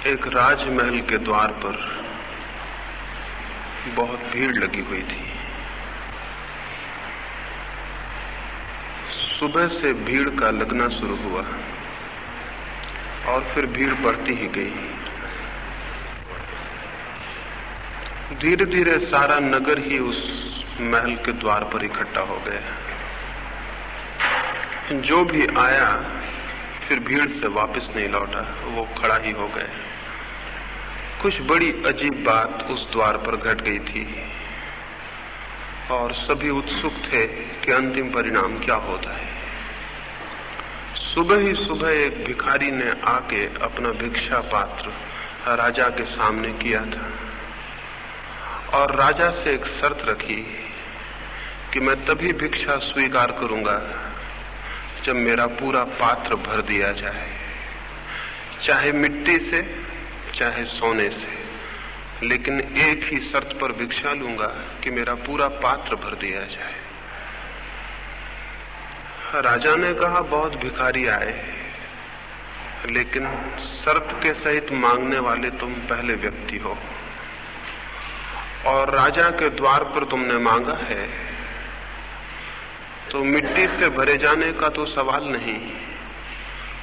एक राजमहल के द्वार पर बहुत भीड़ लगी हुई थी। सुबह से भीड़ का लगना शुरू हुआ और फिर भीड़ बढ़ती ही गई। धीरे धीरे सारा नगर ही उस महल के द्वार पर इकट्ठा हो गया। जो भी आया फिर भीड़ से वापस नहीं लौटा, वो खड़ा ही हो गए। कुछ बड़ी अजीब बात उस द्वार पर घट गई थी और सभी उत्सुक थे कि अंतिम परिणाम क्या होता है। सुबह ही सुबह एक भिखारी ने आके अपना भिक्षा पात्र राजा के सामने किया था और राजा से एक शर्त रखी कि मैं तभी भिक्षा स्वीकार करूंगा जब मेरा पूरा पात्र भर दिया जाए, चाहे मिट्टी से चाहे सोने से, लेकिन एक ही शर्त पर भिक्षा लूंगा कि मेरा पूरा पात्र भर दिया जाए। राजा ने कहा, बहुत भिखारी आए, लेकिन शर्त के सहित मांगने वाले तुम पहले व्यक्ति हो और राजा के द्वार पर तुमने मांगा है, तो मिट्टी से भरे जाने का तो सवाल नहीं,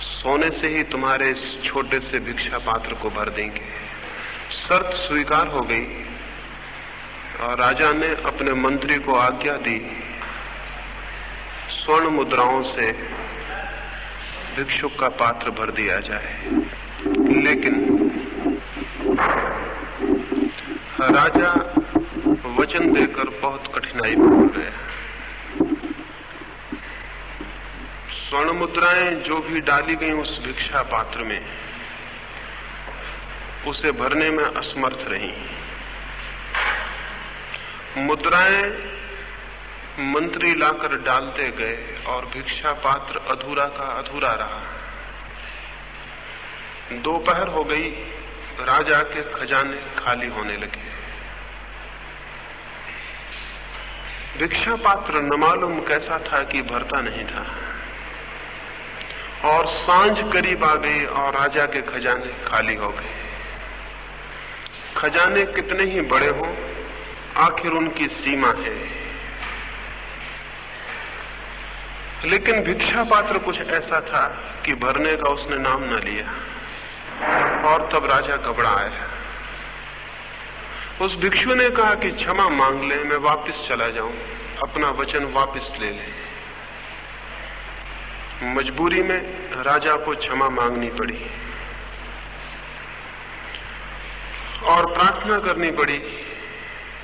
सोने से ही तुम्हारे इस छोटे से भिक्षा पात्र को भर देंगे। शर्त स्वीकार हो गई और राजा ने अपने मंत्री को आज्ञा दी, स्वर्ण मुद्राओं से भिक्षुक का पात्र भर दिया जाए। लेकिन राजा वचन देकर बहुत कठिनाई में पड़ गया। स्वर्ण मुद्राएं जो भी डाली गई उस भिक्षा पात्र में, उसे भरने में असमर्थ रही। मुद्राएं मंत्री लाकर डालते गए और भिक्षा पात्र अधूरा का अधूरा रहा। दोपहर हो गई, राजा के खजाने खाली होने लगे। भिक्षा पात्र न मालूम कैसा था कि भरता नहीं था और सांझ करीब आ गई और राजा के खजाने खाली हो गए। खजाने कितने ही बड़े हों, आखिर उनकी सीमा है, लेकिन भिक्षा पात्र कुछ ऐसा था कि भरने का उसने नाम न लिया और तब राजा घबराया। उस भिक्षु ने कहा कि क्षमा मांग ले, मैं वापस चला जाऊं, अपना वचन वापस ले ले। मजबूरी में राजा को क्षमा मांगनी पड़ी और प्रार्थना करनी पड़ी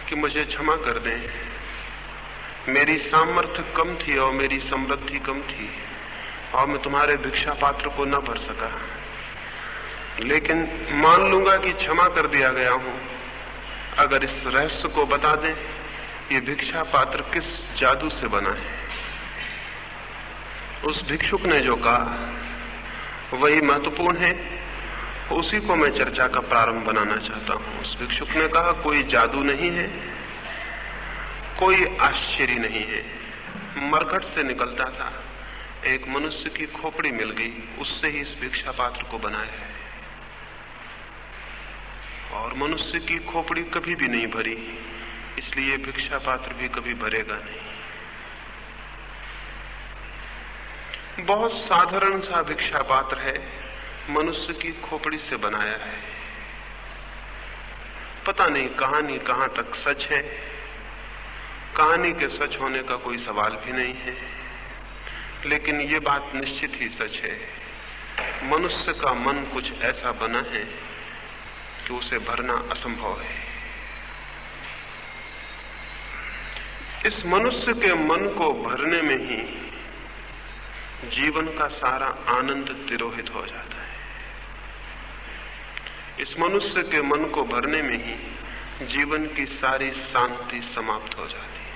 कि मुझे क्षमा कर दें, मेरी सामर्थ्य कम थी और मेरी समृद्धि कम थी और मैं तुम्हारे भिक्षा पात्र को न भर सका, लेकिन मान लूंगा कि क्षमा कर दिया गया हूं अगर इस रहस्य को बता दें ये भिक्षा पात्र किस जादू से बना है। उस भिक्षुक ने जो कहा वही महत्वपूर्ण है, उसी को मैं चर्चा का प्रारंभ बनाना चाहता हूं। उस भिक्षुक ने कहा, कोई जादू नहीं है, कोई आश्चर्य नहीं है। मरघट से निकलता था, एक मनुष्य की खोपड़ी मिल गई, उससे ही इस भिक्षा पात्र को बनाया है और मनुष्य की खोपड़ी कभी भी नहीं भरी, इसलिए भिक्षा पात्र भी कभी भरेगा नहीं। बहुत साधारण सा भिक्षा पात्र है, मनुष्य की खोपड़ी से बनाया है। पता नहीं कहानी कहां तक सच है, कहानी के सच होने का कोई सवाल भी नहीं है, लेकिन ये बात निश्चित ही सच है, मनुष्य का मन कुछ ऐसा बना है कि उसे भरना असंभव है। इस मनुष्य के मन को भरने में ही जीवन का सारा आनंद तिरोहित हो जाता है। इस मनुष्य के मन को भरने में ही जीवन की सारी शांति समाप्त हो जाती है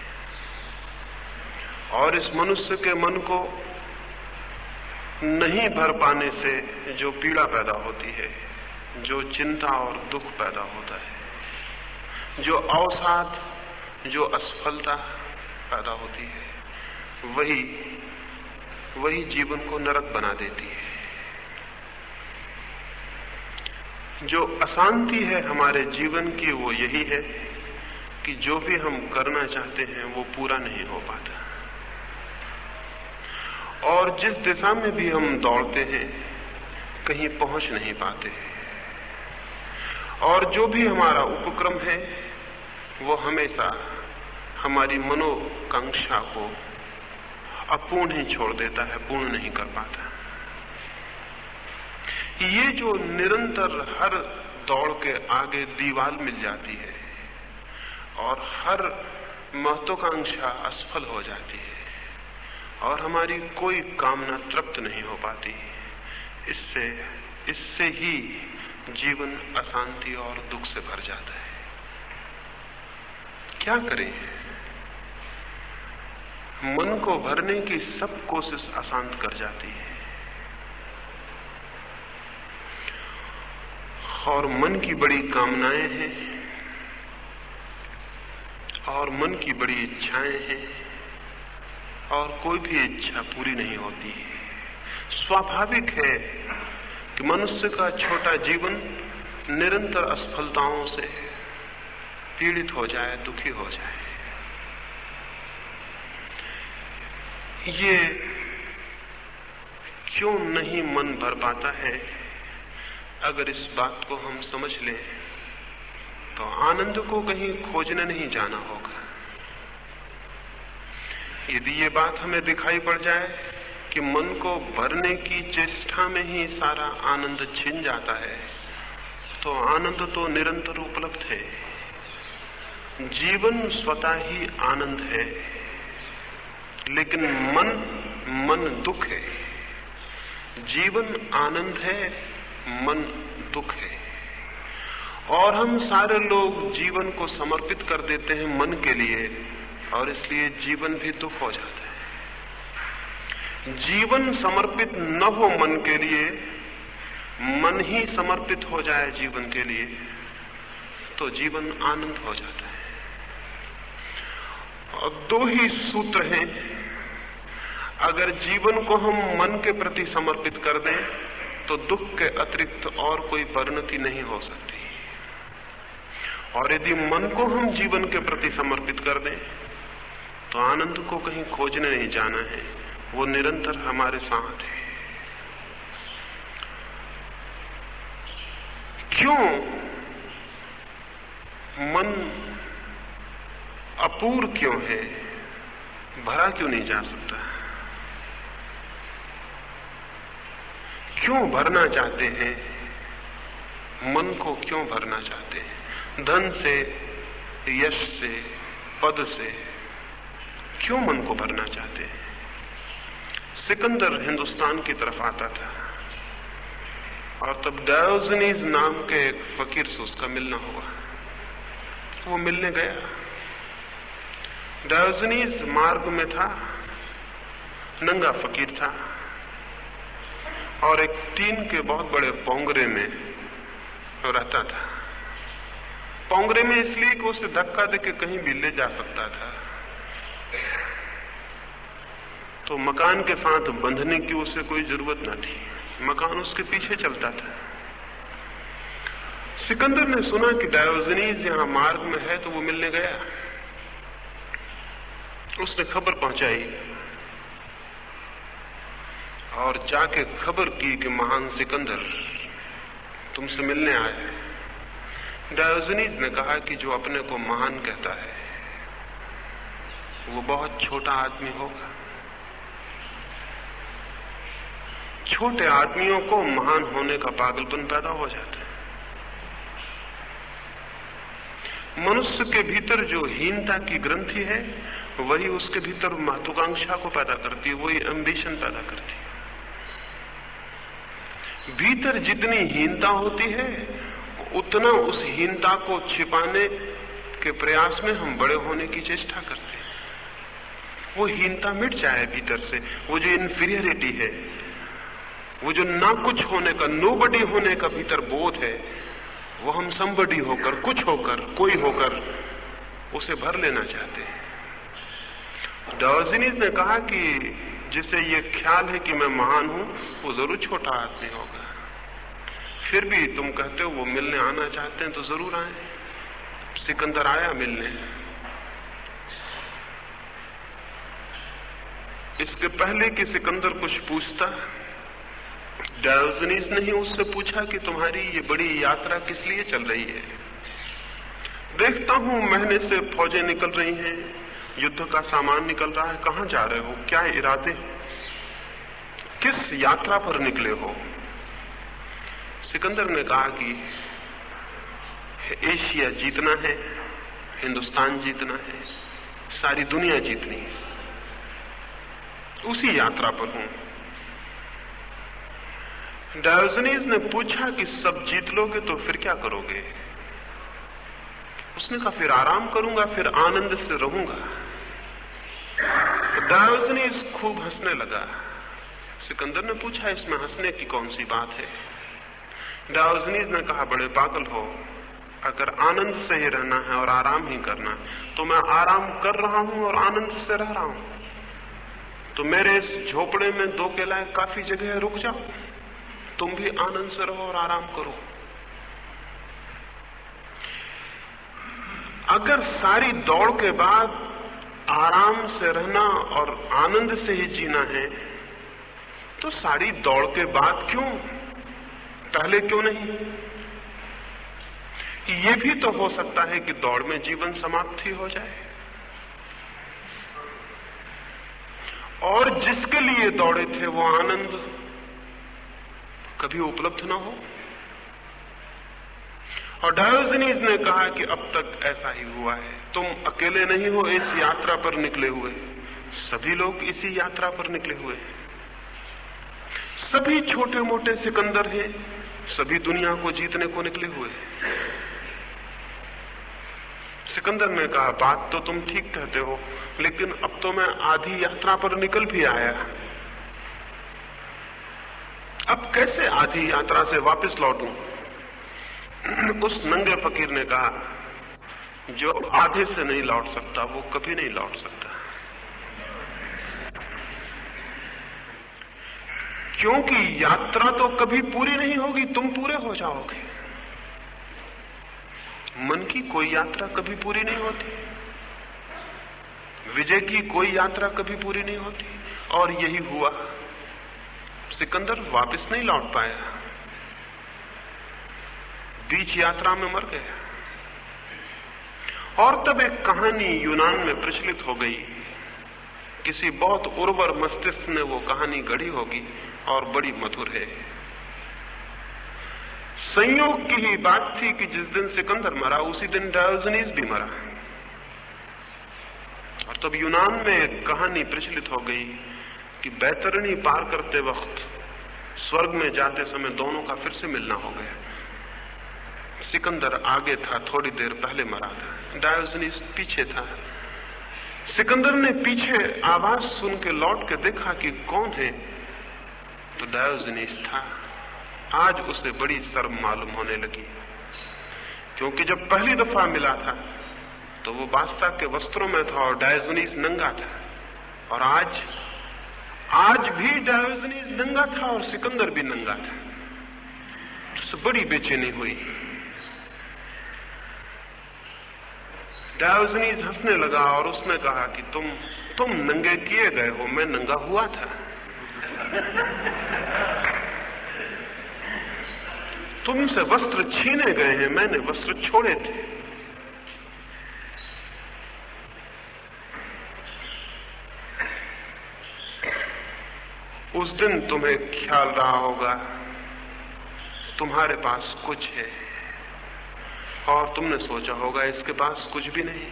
और इस मनुष्य के मन को नहीं भर पाने से जो पीड़ा पैदा होती है, जो चिंता और दुख पैदा होता है, जो अवसाद, जो असफलता पैदा होती है, वही जीवन को नरक बना देती है। जो अशांति है हमारे जीवन की वो यही है कि जो भी हम करना चाहते हैं वो पूरा नहीं हो पाता, और जिस दिशा में भी हम दौड़ते हैं कहीं पहुंच नहीं पाते, और जो भी हमारा उपक्रम है वो हमेशा हमारी मनोकांक्षा को अपूर्ण ही छोड़ देता है, पूर्ण नहीं कर पाता। ये जो निरंतर हर दौड़ के आगे दीवार मिल जाती है और हर महत्वाकांक्षा असफल हो जाती है और हमारी कोई कामना तृप्त नहीं हो पाती, इससे ही जीवन अशांति और दुख से भर जाता है। क्या करें? मन को भरने की सब कोशिश अशांत कर जाती है, और मन की बड़ी कामनाएं हैं और मन की बड़ी इच्छाएं हैं और कोई भी इच्छा पूरी नहीं होती। स्वाभाविक है कि मनुष्य का छोटा जीवन निरंतर असफलताओं से पीड़ित हो जाए, दुखी हो जाए। ये क्यों नहीं मन भर पाता है? अगर इस बात को हम समझ लें तो आनंद को कहीं खोजने नहीं जाना होगा। यदि ये बात हमें दिखाई पड़ जाए कि मन को भरने की चेष्टा में ही सारा आनंद छिन जाता है, तो आनंद तो निरंतर उपलब्ध है। जीवन स्वतः ही आनंद है, लेकिन मन दुख है। जीवन आनंद है, मन दुख है। और हम सारे लोग जीवन को समर्पित कर देते हैं मन के लिए, और इसलिए जीवन भी दुख हो जाता है। जीवन समर्पित न हो मन के लिए, मन ही समर्पित हो जाए जीवन के लिए, तो जीवन आनंद हो जाता है। और दो ही सूत्र हैं। अगर जीवन को हम मन के प्रति समर्पित कर दें तो दुख के अतिरिक्त और कोई परिणति नहीं हो सकती, और यदि मन को हम जीवन के प्रति समर्पित कर दें तो आनंद को कहीं खोजने नहीं जाना है, वो निरंतर हमारे साथ है। क्यों मन अपूर्ण क्यों है? भरा क्यों नहीं जा सकता? क्यों भरना चाहते हैं? मन को क्यों भरना चाहते हैं? धन से, यश से, पद से क्यों मन को भरना चाहते हैं? सिकंदर हिंदुस्तान की तरफ आता था और तब डायोजनीज नाम के एक फकीर से उसका मिलना हुआ। वो मिलने गया। डायोजनीज मार्ग में था, नंगा फकीर था और एक टीन के बहुत बड़े पोंगरे में रहता था। पोंगरे में इसलिए कि उसे धक्का देके कहीं भी ले जा सकता था, तो मकान के साथ बंधने की उसे कोई जरूरत न थी, मकान उसके पीछे चलता था। सिकंदर ने सुना कि डायोजनीज यहां मार्ग में है, तो वो मिलने गया। उसने खबर पहुंचाई और जाके खबर की कि महान सिकंदर तुमसे मिलने आए। डायोजनीज ने कहा कि जो अपने को महान कहता है वो बहुत छोटा आदमी होगा। छोटे आदमियों को महान होने का पागलपन पैदा हो जाता है। मनुष्य के भीतर जो हीनता की ग्रंथि है वही उसके भीतर महत्वाकांक्षा को पैदा करती है, वही एम्बिशन पैदा करती है। भीतर जितनी हीनता होती है उतना उस हीनता को छिपाने के प्रयास में हम बड़े होने की चेष्टा करते हैं। वो हीनता मिट जाए भीतर से, वो जो इन्फीरियरिटी है, वो जो ना कुछ होने का, नोबडी होने का भीतर बोध है, वो हम समबडी होकर, कुछ होकर, कोई होकर उसे भर लेना चाहते हैं। डायोजनीज ने कहा कि जिसे ये ख्याल है कि मैं महान हूं वो जरूर छोटा आदमी होगा। फिर भी तुम कहते हो वो मिलने आना चाहते हैं तो जरूर आए। सिकंदर आया मिलने। इसके पहले कि सिकंदर कुछ पूछता, डायोजनीस ने ही उससे पूछा कि तुम्हारी ये बड़ी यात्रा किस लिए चल रही है? देखता हूं महीने से फौजें निकल रही हैं, युद्ध का सामान निकल रहा है, कहां जा रहे हो, क्या इरादे, किस यात्रा पर निकले हो? सिकंदर ने कहा कि एशिया जीतना है, हिंदुस्तान जीतना है, सारी दुनिया जीतनी है, उसी यात्रा पर हूं। डायोजनीस ने पूछा कि सब जीत लोगे तो फिर क्या करोगे? उसने कहा फिर आराम करूंगा, फिर आनंद से रहूंगा। डायोजनीस खूब हंसने लगा। सिकंदर ने पूछा इसमें हंसने की कौन सी बात है? डायोजनीस ने कहा बड़े पागल हो, अगर आनंद से ही रहना है और आराम ही करना तो मैं आराम कर रहा हूं और आनंद से रह रहा हूं। तो मेरे इस झोपड़े में 2 के लायक काफी जगह है, रुक जाओ, तुम भी आनंद से रहो और आराम करो। अगर सारी दौड़ के बाद आराम से रहना और आनंद से ही जीना है तो सारी दौड़ के बाद क्यों, पहले क्यों नहीं? ये भी तो हो सकता है कि दौड़ में जीवन समाप्ति हो जाए और जिसके लिए दौड़े थे वो आनंद कभी उपलब्ध ना हो। और डायोजनीस ने कहा कि अब तक ऐसा ही हुआ है, तुम अकेले नहीं हो इस यात्रा पर निकले हुए, सभी लोग इसी यात्रा पर निकले हुए हैं, सभी छोटे मोटे सिकंदर हैं, सभी दुनिया को जीतने को निकले हुए हैं। सिकंदर ने कहा बात तो तुम ठीक कहते हो, लेकिन अब तो मैं आधी यात्रा पर निकल भी आया, अब कैसे आधी यात्रा से वापस लौटूं? उस नंगे फकीर ने कहा जो आधे से नहीं लौट सकता वो कभी नहीं लौट सकता, क्योंकि यात्रा तो कभी पूरी नहीं होगी, तुम पूरे हो जाओगे। मन की कोई यात्रा कभी पूरी नहीं होती, विजय की कोई यात्रा कभी पूरी नहीं होती, और यही हुआ। सिकंदर वापस नहीं लौट पाया, बीच यात्रा में मर गया। और तब एक कहानी यूनान में प्रचलित हो गई, किसी बहुत उर्वर मस्तिष्क ने वो कहानी गढ़ी होगी और बड़ी मधुर है। संयोग की ही बात थी कि जिस दिन सिकंदर मरा उसी दिन डायोजनीस भी मरा, और तब यूनान में एक कहानी प्रचलित हो गई कि बैतरणी पार करते वक्त स्वर्ग में जाते समय दोनों का फिर से मिलना हो गया। सिकंदर आगे था, थोड़ी देर पहले मरा था, डायोजनीस पीछे था। सिकंदर ने पीछे आवाज सुन के लौट के देखा कि कौन है, तो डायोजनीस था। आज उसे बड़ी शर्म मालूम होने लगी, क्योंकि जब पहली दफा मिला था तो वो बादशाह के वस्त्रों में था और डायोजनीस नंगा था, और आज भी डायोजनीस नंगा था और सिकंदर भी नंगा था। तो बड़ी बेचैनी हुई। डायोजनीस हंसने लगा और उसने कहा कि तुम नंगे किए गए हो, मैं नंगा हुआ था। तुमसे वस्त्र छीने गए हैं, मैंने वस्त्र छोड़े थे। उस दिन तुम्हें ख्याल रहा होगा तुम्हारे पास कुछ है, और तुमने सोचा होगा इसके पास कुछ भी नहीं।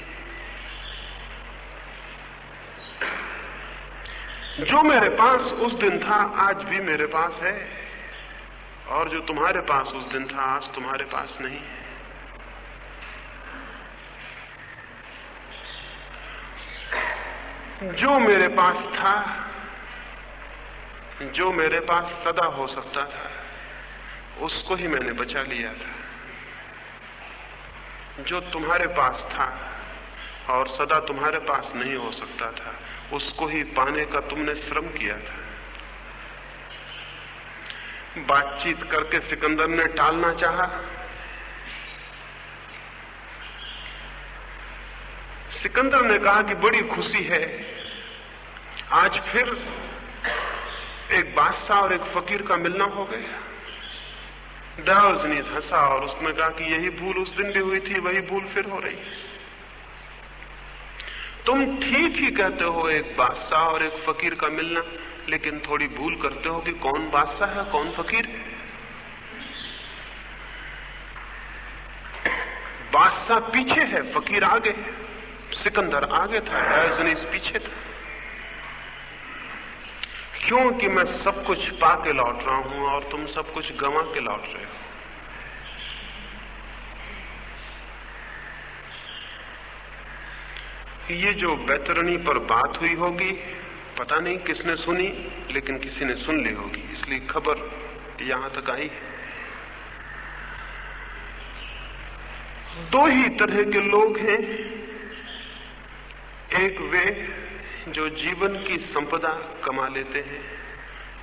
जो मेरे पास उस दिन था आज भी मेरे पास है, और जो तुम्हारे पास उस दिन था आज तुम्हारे पास नहीं है। जो मेरे पास था, जो मेरे पास सदा हो सकता था, उसको ही मैंने बचा लिया था। जो तुम्हारे पास था और सदा तुम्हारे पास नहीं हो सकता था, उसको ही पाने का तुमने श्रम किया था। बातचीत करके सिकंदर ने टालना चाहा। सिकंदर ने कहा कि बड़ी खुशी है, आज फिर एक बादशाह और एक फकीर का मिलना हो गया। डायोजनीस हंसा और उसने कहा कि यही भूल उस दिन भी हुई थी, वही भूल फिर हो रही है। तुम ठीक ही कहते हो, एक बादशाह और एक फकीर का मिलना, लेकिन थोड़ी भूल करते हो कि कौन बादशाह है कौन फकीर है। बादशाह पीछे है, फकीर आगे है। सिकंदर आगे था, डायोजनीस पीछे था। क्योंकि मैं सब कुछ पाके लौट रहा हूं और तुम सब कुछ गंवा के लौट रहे हो। ये जो बैतरणी पर बात हुई होगी, पता नहीं किसने सुनी, लेकिन किसी ने सुन ली होगी, इसलिए खबर यहां तक आई है। दो ही तरह के लोग हैं, एक वे जो जीवन की संपदा कमा लेते हैं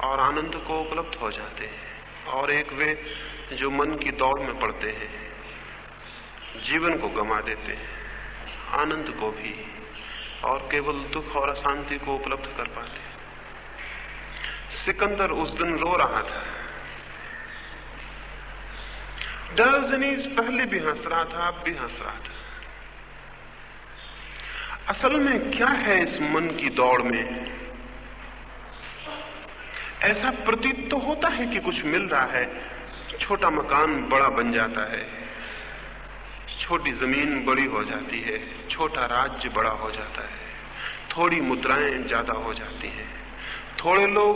और आनंद को उपलब्ध हो जाते हैं, और एक वे जो मन की दौड़ में पड़ते हैं, जीवन को गंवा देते हैं, आनंद को भी, और केवल दुख और अशांति को उपलब्ध कर पाते हैं। सिकंदर उस दिन रो रहा था। डायोजनीस पहले भी हंस रहा था, अब भी हंस रहा था। असल में क्या है इस मन की दौड़ में? ऐसा प्रतीत तो होता है कि कुछ मिल रहा है, छोटा मकान बड़ा बन जाता है, छोटी जमीन बड़ी हो जाती है, छोटा राज्य बड़ा हो जाता है, थोड़ी मुद्राएं ज्यादा हो जाती हैं, थोड़े लोग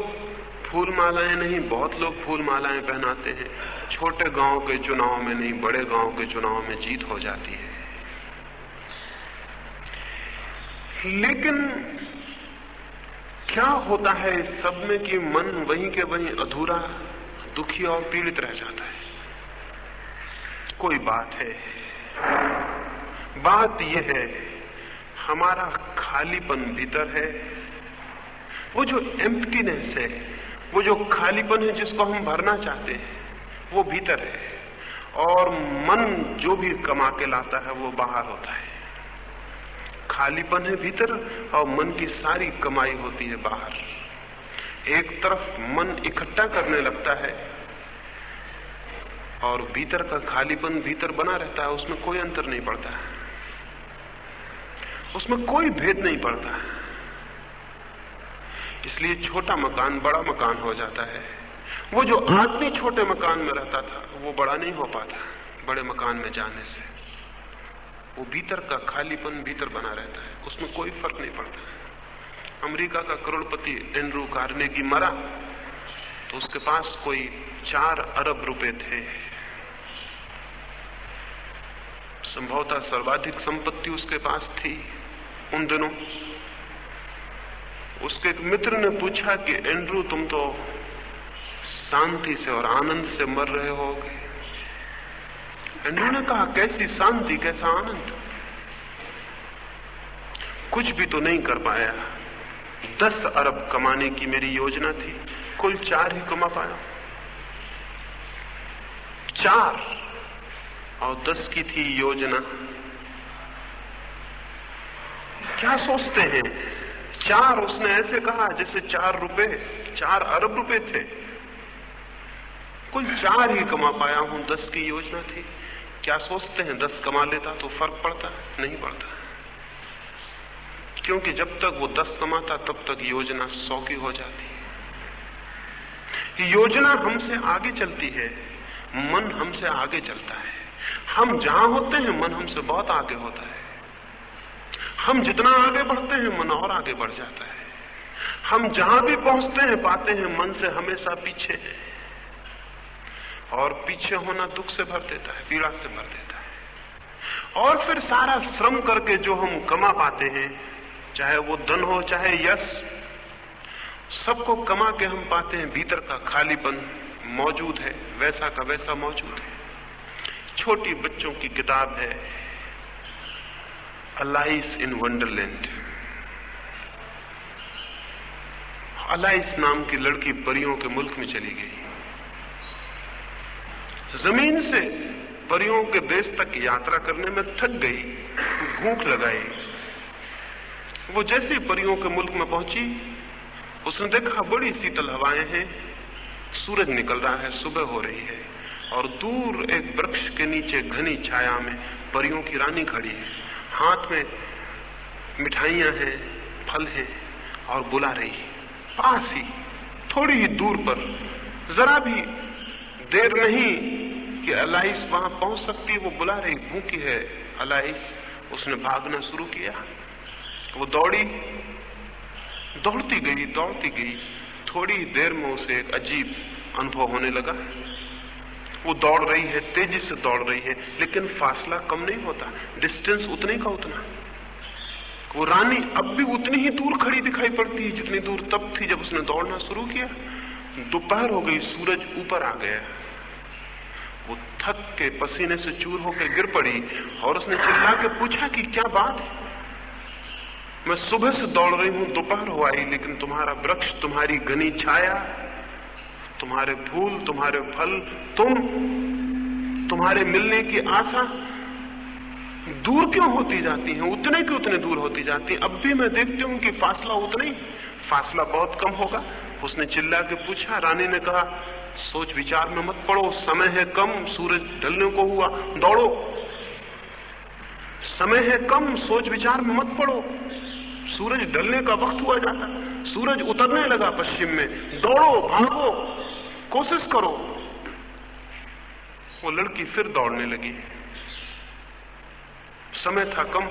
फूल मालाएं नहीं, बहुत लोग फूल मालाएं पहनाते हैं, छोटे गांव के चुनाव में नहीं, बड़े गांव के चुनाव में जीत हो जाती है। लेकिन क्या होता है इस सब में कि मन वहीं के वहीं अधूरा, दुखी और पीड़ित रह जाता है। कोई बात है, बात यह है, हमारा खालीपन भीतर है। वो जो एम्प्टीनेस है, वो जो खालीपन है जिसको हम भरना चाहते हैं, वो भीतर है। और मन जो भी कमा के लाता है वो बाहर होता है। खालीपन है भीतर और मन की सारी कमाई होती है बाहर। एक तरफ मन इकट्ठा करने लगता है और भीतर का खालीपन भीतर बना रहता है, उसमें कोई अंतर नहीं पड़ता है, उसमें कोई भेद नहीं पड़ता है। इसलिए छोटा मकान बड़ा मकान हो जाता है। वो जो आदमी छोटे मकान में रहता था वो बड़ा नहीं हो पाता बड़े मकान में जाने से। वो भीतर का खालीपन भीतर बना रहता है, उसमें कोई फर्क नहीं पड़ता। अमेरिका का करोड़पति एंड्रू कार्नेगी मरा तो उसके पास कोई 4 अरब रुपए थे। संभवतः सर्वाधिक संपत्ति उसके पास थी उन दिनों। उसके एक मित्र ने पूछा कि एंड्रू, तुम तो शांति से और आनंद से मर रहे होगे। एंड्रू ने कहा, कैसी शांति, कैसा आनंद, कुछ भी तो नहीं कर पाया। 10 अरब कमाने की मेरी योजना थी, कुल 4 ही कमा पाया। 4 और 10 की थी योजना। क्या सोचते हैं? 4 उसने ऐसे कहा जैसे 4 रुपए, 4 अरब रुपए थे। कुल 4 ही कमा पाया हूं, 10 की योजना थी। क्या सोचते हैं 10 कमा लेता तो फर्क पड़ता? नहीं पड़ता, क्योंकि जब तक वो 10 कमाता तब तक योजना 100 की हो जाती। योजना हमसे आगे चलती है, मन हमसे आगे चलता है। हम जहां होते हैं मन हमसे बहुत आगे होता है। हम जितना आगे बढ़ते हैं मन और आगे बढ़ जाता है। हम जहां भी पहुंचते हैं पाते हैं मन से हमेशा पीछे है, और पीछे होना दुख से भर देता है, पीड़ा से भर देता है। और फिर सारा श्रम करके जो हम कमा पाते हैं, चाहे वो धन हो चाहे यश, सबको कमा के हम पाते हैं भीतर का खालीपन मौजूद है, वैसा का वैसा मौजूद है। छोटी बच्चों की किताब है अलाइस इन वंडरलैंड। अलाइस नाम की लड़की परियों के मुल्क में चली गई। जमीन से परियों के देश तक यात्रा करने में थक गई, भूख लगाई। वो जैसे परियों के मुल्क में पहुंची, उसने देखा बड़ी शीतल हवाएं हैं, सूरज निकल रहा है, सुबह हो रही है, और दूर एक वृक्ष के नीचे घनी छाया में परियों की रानी खड़ी है। हाथ में मिठाइयां हैं, फल हैं, और बुला रही है। पास ही थोड़ी ही दूर पर, जरा भी देर नहीं कि अलाइस वहां पहुंच सकती, वो बुला रही, भूखी है अलाइस। उसने भागना शुरू किया। वो दौड़ती गई। थोड़ी देर में उसे एक अजीब अनुभव होने लगा। वो दौड़ रही है, तेजी से दौड़ रही है, लेकिन फासला कम नहीं होता, डिस्टेंस उतने का उतना। वो रानी अब भी उतनी ही दूर खड़ी दिखाई पड़ती है जितनी दूर तब थी जब उसने दौड़ना शुरू किया। दोपहर हो गई, सूरज ऊपर आ गया। वो थक के पसीने से चूर होकर गिर पड़ी और उसने चिल्ला के पूछा कि क्या बात है? मैं सुबह से दौड़ रही हूं, दोपहर हो आई, लेकिन तुम्हारा वृक्ष, तुम्हारी घनी छाया, तुम्हारे फूल, तुम्हारे फल, तुम्हारे मिलने की आशा दूर क्यों होती जाती है? उतने के उतने दूर होती जाती है। अब भी मैं देखती हूं कि फासला उतना ही, फासला बहुत कम होगा। उसने चिल्ला के पूछा। रानी ने कहा, सोच विचार में मत पड़ो, समय है कम, सूरज ढलने को हुआ, दौड़ो। समय है कम, सोच विचार में मत पड़ो, सूरज ढलने का वक्त हुआ जाता, सूरज उतरने लगा पश्चिम में, दौड़ो, भागो, कोशिश करो। वो लड़की फिर दौड़ने लगी। समय था कम,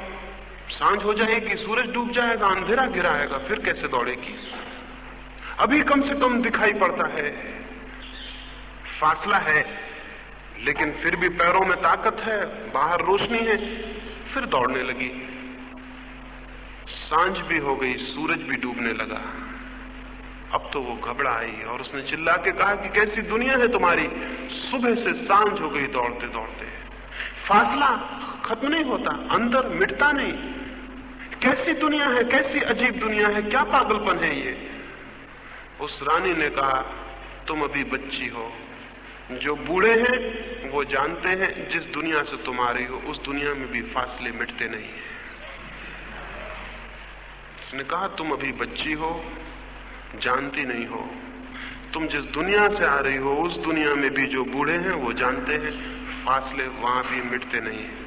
सांझ हो जाएगी, सूरज डूब जाएगा, अंधेरा गिराएगा, फिर कैसे दौड़ेगी? अभी कम से कम दिखाई पड़ता है, फासला है, लेकिन फिर भी पैरों में ताकत है, बाहर रोशनी है। फिर दौड़ने लगी। सांझ भी हो गई, सूरज भी डूबने लगा। अब तो वो घबरा आई और उसने चिल्ला के कहा कि कैसी दुनिया है तुम्हारी? सुबह से सांझ हो गई दौड़ते दौड़ते, फासला खत्म नहीं होता, अंदर मिटता नहीं। कैसी दुनिया है, कैसी अजीब दुनिया है, क्या पागलपन है ये? उस रानी ने कहा, तुम अभी बच्ची हो। जो बूढ़े हैं वो जानते हैं जिस दुनिया से तुम आ रही हो उस दुनिया में भी फासले मिटते नहीं है। उसने कहा, तुम अभी बच्ची हो, जानती नहीं हो। तुम जिस दुनिया से आ रही हो उस दुनिया में भी जो बूढ़े हैं वो जानते हैं फासले वहां भी मिटते नहीं है।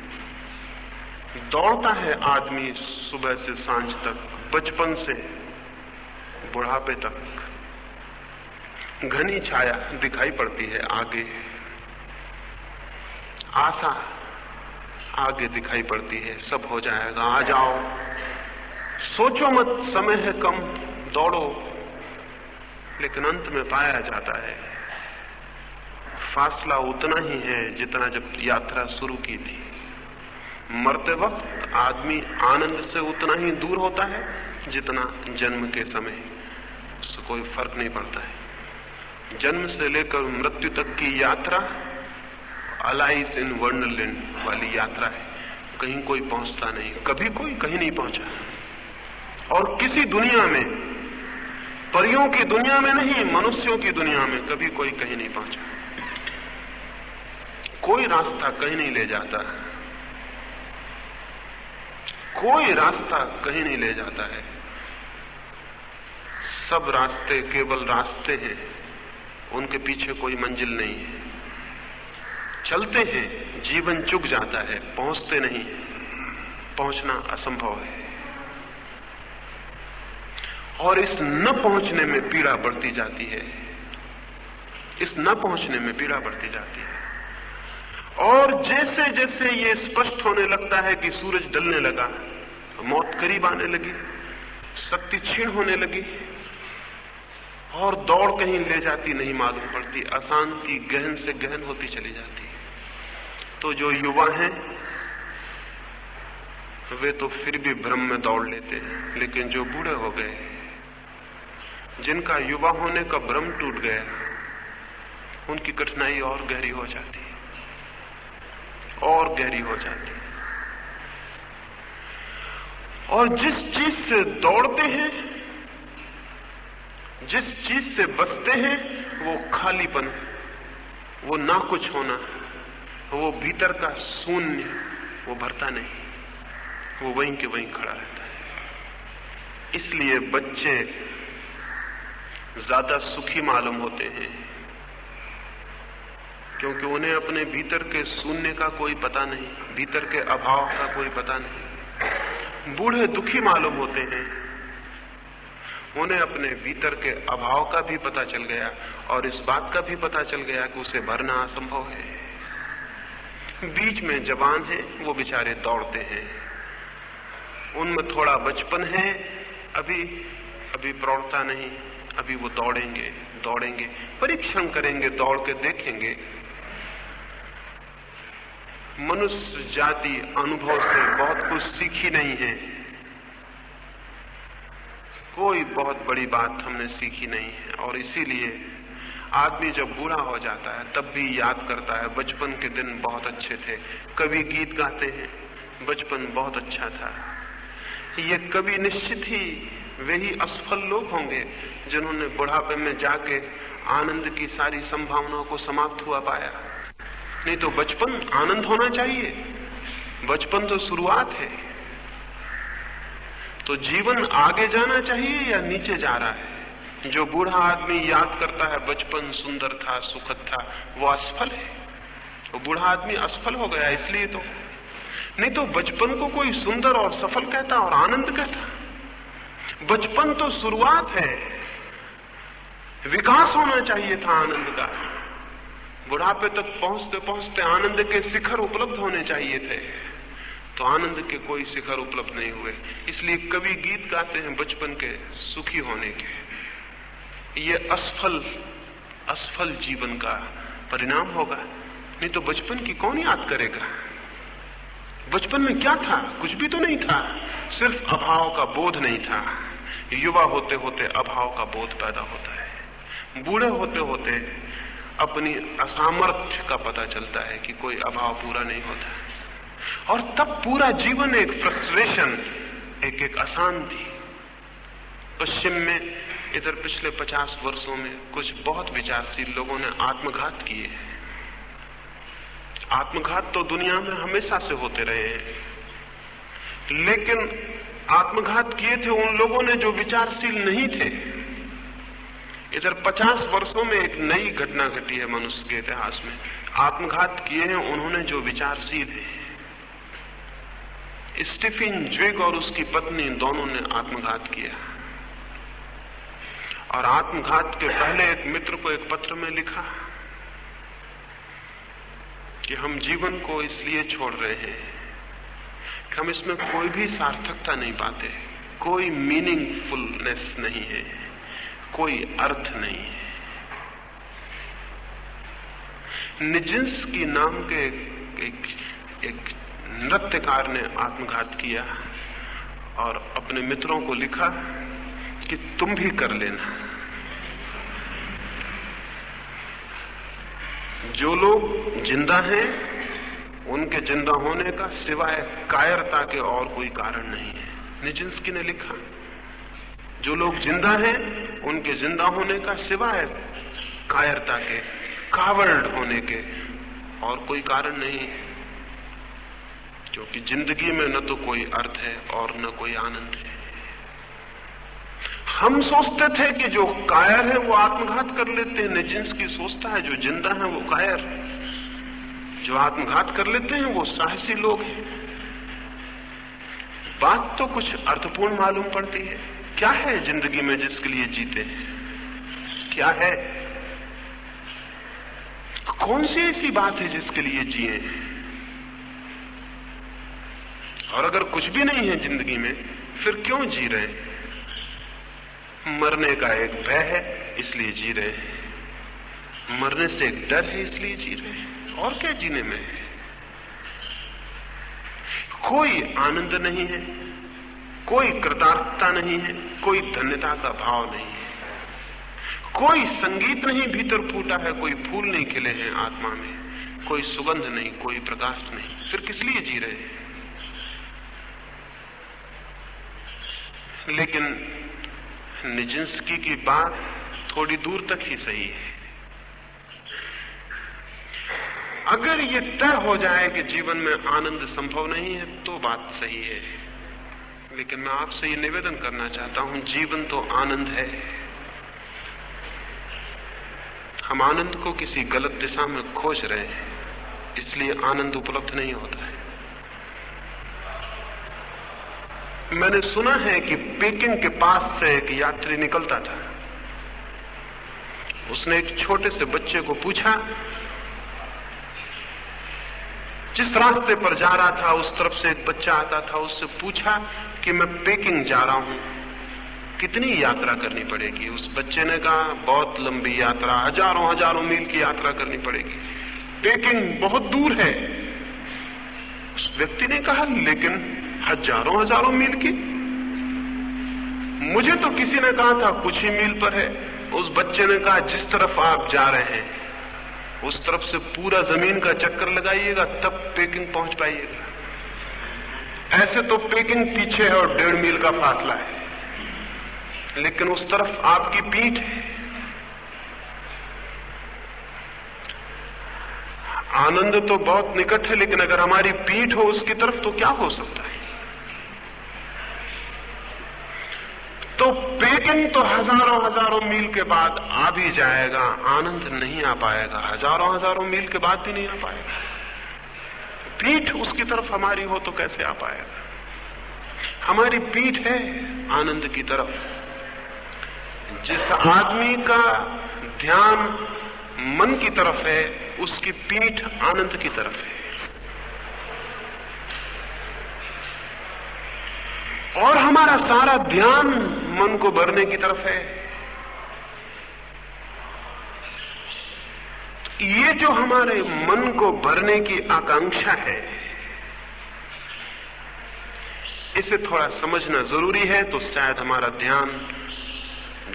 दौड़ता है आदमी सुबह से सांझ तक, बचपन से बुढ़ापे तक। घनी छाया दिखाई पड़ती है आगे, आशा आगे दिखाई पड़ती है, सब हो जाएगा, आ जाओ, सोचो मत, समय है कम, दौड़ो। लेकिन अंत में पाया जाता है फासला उतना ही है जितना जब यात्रा शुरू की थी। मरते वक्त आदमी आनंद से उतना ही दूर होता है जितना जन्म के समय, उससे कोई फर्क नहीं पड़ता है। जन्म से लेकर मृत्यु तक की यात्रा अलाइस इन वंडरलैंड वाली यात्रा है। कहीं कोई पहुंचता नहीं, कभी कोई कहीं नहीं पहुंचा। और किसी दुनिया में, परियों की दुनिया में नहीं, मनुष्यों की दुनिया में कभी कोई कहीं नहीं पहुंचा। कोई रास्ता कहीं नहीं ले जाता, कोई रास्ता कहीं नहीं ले जाता है। सब रास्ते केवल रास्ते हैं, उनके पीछे कोई मंजिल नहीं है। चलते हैं, जीवन चुक जाता है, पहुंचते नहीं, पहुंचना असंभव है। और इस न पहुंचने में पीड़ा बढ़ती जाती है, इस न पहुंचने में पीड़ा बढ़ती जाती है। और जैसे जैसे ये स्पष्ट होने लगता है कि सूरज ढलने लगा, मौत करीब आने लगी, शक्ति क्षीण होने लगी, और दौड़ कहीं ले जाती नहीं मालूम पड़ती, अशांति गहन से गहन होती चली जाती है। तो जो युवा हैं वे तो फिर भी भ्रम में दौड़ लेते हैं, लेकिन जो बूढ़े हो गए, जिनका युवा होने का भ्रम टूट गया, उनकी कठिनाई और गहरी हो जाती है, और गहरी हो जाती है। और जिस चीज से दौड़ते हैं, जिस चीज से बचते हैं, वो खालीपन वो ना कुछ होना, वो भीतर का शून्य वो भरता नहीं, वो वहीं के वहीं खड़ा रहता है। इसलिए बच्चे ज्यादा सुखी मालूम होते हैं, क्योंकि उन्हें अपने भीतर के शून्य का कोई पता नहीं, भीतर के अभाव का कोई पता नहीं। बूढ़े दुखी मालूम होते हैं, उन्हें अपने भीतर के अभाव का भी पता चल गया और इस बात का भी पता चल गया कि उसे भरना असंभव है। बीच में जवान है, वो बेचारे दौड़ते हैं, उनमें थोड़ा बचपन है, अभी प्रौढ़ता नहीं, अभी वो दौड़ेंगे, परीक्षण करेंगे, दौड़ के देखेंगे। मनुष्य जाति अनुभव से बहुत कुछ सीखी नहीं है, कोई बहुत बड़ी बात हमने सीखी नहीं है, और इसीलिए आदमी जब बूढ़ा हो जाता है तब भी याद करता है बचपन के दिन बहुत अच्छे थे। कवि गीत गाते हैं, बचपन बहुत अच्छा था। ये कवि निश्चित ही वे ही असफल लोग होंगे जिन्होंने बुढ़ापे में जाके आनंद की सारी संभावनाओं को समाप्त हुआ पाया। नहीं तो बचपन आनंद होना चाहिए, बचपन तो शुरुआत है। तो जीवन आगे जाना चाहिए या नीचे जा रहा है? जो बूढ़ा आदमी याद करता है बचपन सुंदर था, सुखद था, वो असफल है, वो बूढ़ा आदमी असफल हो गया। इसलिए तो नहीं तो बचपन को कोई सुंदर और सफल कहता और आनंद कहता। बचपन तो शुरुआत है, विकास होना चाहिए था आनंद का। बुढ़ापे तक पहुंचते पहुंचते आनंद के शिखर उपलब्ध होने चाहिए थे, तो आनंद के कोई शिखर उपलब्ध नहीं हुए। इसलिए कवि गीत गाते हैं बचपन के सुखी होने के। ये असफल जीवन का परिणाम होगा। नहीं तो बचपन की कौन याद करेगा? बचपन में क्या था? कुछ भी तो नहीं था, सिर्फ अभाव का बोध नहीं था। युवा होते होते अभाव का बोध पैदा होता है, बूढ़े होते होते अपनी असामर्थ्य का पता चलता है कि कोई अभाव पूरा नहीं होता, और तब पूरा जीवन एक फ्रस्ट्रेशन, एक अशांति। पश्चिम में इधर पिछले 50 वर्षों में कुछ बहुत विचारशील लोगों ने आत्मघात किए। आत्मघात तो दुनिया में हमेशा से होते रहे हैं, लेकिन आत्मघात किए थे उन लोगों ने जो विचारशील नहीं थे। इधर 50 वर्षों में एक नई घटना घटी है मनुष्य के इतिहास में। आत्मघात किए हैं उन्होंने जो विचारशील है। स्टीफन ज्विग और उसकी पत्नी दोनों ने आत्मघात किया, और आत्मघात के पहले एक मित्र को एक पत्र में लिखा कि हम जीवन को इसलिए छोड़ रहे हैं कि हम इसमें कोई भी सार्थकता नहीं पाते, कोई मीनिंगफुलनेस नहीं है, कोई अर्थ नहीं है। निजिंस्की नाम के एक नृत्यकार ने आत्मघात किया और अपने मित्रों को लिखा कि तुम भी कर लेना। जो लोग जिंदा हैं उनके जिंदा होने का सिवाय कायरता के और कोई कारण नहीं है। निजिंस्की ने लिखा, जो लोग जिंदा हैं उनके जिंदा होने का सिवाय कायरता के, कावर्ड होने के और कोई कारण नहीं है, क्योंकि जिंदगी में न तो कोई अर्थ है और न कोई आनंद है। हम सोचते थे कि जो कायर है वो आत्मघात कर लेते हैं। निजिंस्की सोचता है जो जिंदा है वो कायर, जो आत्मघात कर लेते हैं वो साहसी लोग हैं। बात तो कुछ अर्थपूर्ण मालूम पड़ती है। क्या है जिंदगी में जिसके लिए जीते हैं? क्या है? कौन सी ऐसी बात है जिसके लिए जिए? और अगर कुछ भी नहीं है जिंदगी में, फिर क्यों जी रहे हैं? मरने का एक भय है इसलिए जी रहे हैं, मरने से एक डर है इसलिए जी रहे हैं, और क्या जीने में है? कोई आनंद नहीं है, कोई कृतार्थता नहीं है, कोई धन्यता का भाव नहीं है, कोई संगीत नहीं भीतर फूटा है, कोई फूल नहीं खिले हैं आत्मा में, कोई सुगंध नहीं, कोई प्रकाश नहीं। फिर किस लिए जी रहे हैं? लेकिन निजिंस्की की बात थोड़ी दूर तक ही सही है। अगर ये तय हो जाए कि जीवन में आनंद संभव नहीं है तो बात सही है, लेकिन मैं आपसे ये निवेदन करना चाहता हूं, जीवन तो आनंद है। हम आनंद को किसी गलत दिशा में खोज रहे हैं, इसलिए आनंद उपलब्ध नहीं होता है। मैंने सुना है कि पेकिंग के पास से एक यात्री निकलता था। उसने एक छोटे से बच्चे को पूछा, जिस रास्ते पर जा रहा था उस तरफ से एक बच्चा आता था, उससे पूछा कि मैं पेकिंग जा रहा हूं, कितनी यात्रा करनी पड़ेगी? उस बच्चे ने कहा, बहुत लंबी यात्रा, हजारों मील की यात्रा करनी पड़ेगी, पेकिंग बहुत दूर है। उस व्यक्ति ने कहा, लेकिन हजारों मील की? मुझे तो किसी ने कहा था कुछ ही मील पर है। उस बच्चे ने कहा, जिस तरफ आप जा रहे हैं उस तरफ से पूरा जमीन का चक्कर लगाइएगा, तब पेकिंग पहुंच पाइएगा। ऐसे तो पेकिंग पीछे है और 1.5 मील का फासला है, लेकिन उस तरफ आपकी पीठ है। आनंद तो बहुत निकट है, लेकिन अगर हमारी पीठ हो उसकी तरफ तो क्या हो सकता है? तो पेकिंग तो हजारों मील के बाद आ भी जाएगा, आनंद नहीं आ पाएगा। हजारों मील के बाद भी नहीं आ पाएगा। पीठ उसकी तरफ हमारी हो तो कैसे आ पाएगा? हमारी पीठ है आनंद की तरफ। जिस आदमी का ध्यान मन की तरफ है उसकी पीठ आनंद की तरफ है। और हमारा सारा ध्यान मन को भरने की तरफ है। ये जो हमारे मन को भरने की आकांक्षा है, इसे थोड़ा समझना जरूरी है, तो शायद हमारा ध्यान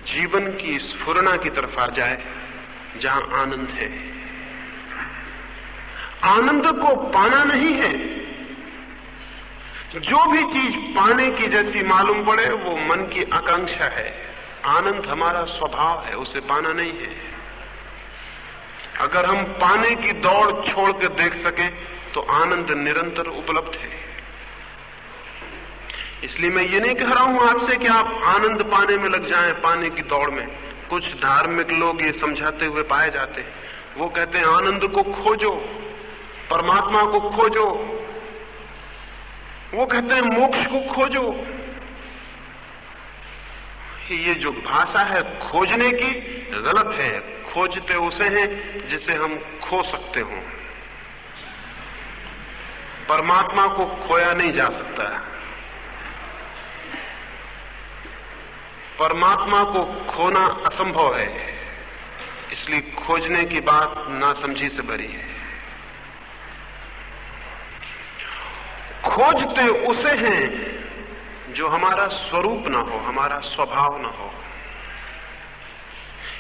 जीवन की स्फुरना की तरफ आ जाए, जहां आनंद है। आनंद को पाना नहीं है। जो भी चीज पाने की जैसी मालूम पड़े वो मन की आकांक्षा है। आनंद हमारा स्वभाव है, उसे पाना नहीं है। अगर हम पाने की दौड़ छोड़ कर देख सकें तो आनंद निरंतर उपलब्ध है। इसलिए मैं ये नहीं कह रहा हूं आपसे कि आप आनंद पाने में लग जाएं, पाने की दौड़ में। कुछ धार्मिक लोग ये समझाते हुए पाए जाते हैं, वो कहते हैं आनंद को खोजो, परमात्मा को खोजो, वो कहते हैं मोक्ष को खोजो। ये जो भाषा है खोजने की, गलत है। खोजते उसे हैं जिसे हम खो सकते हो। परमात्मा को खोया नहीं जा सकता। परमात्मा को खोना असंभव है, इसलिए खोजने की बात नासमझी से भरी है। खोजते उसे हैं जो हमारा स्वरूप ना हो, हमारा स्वभाव ना हो।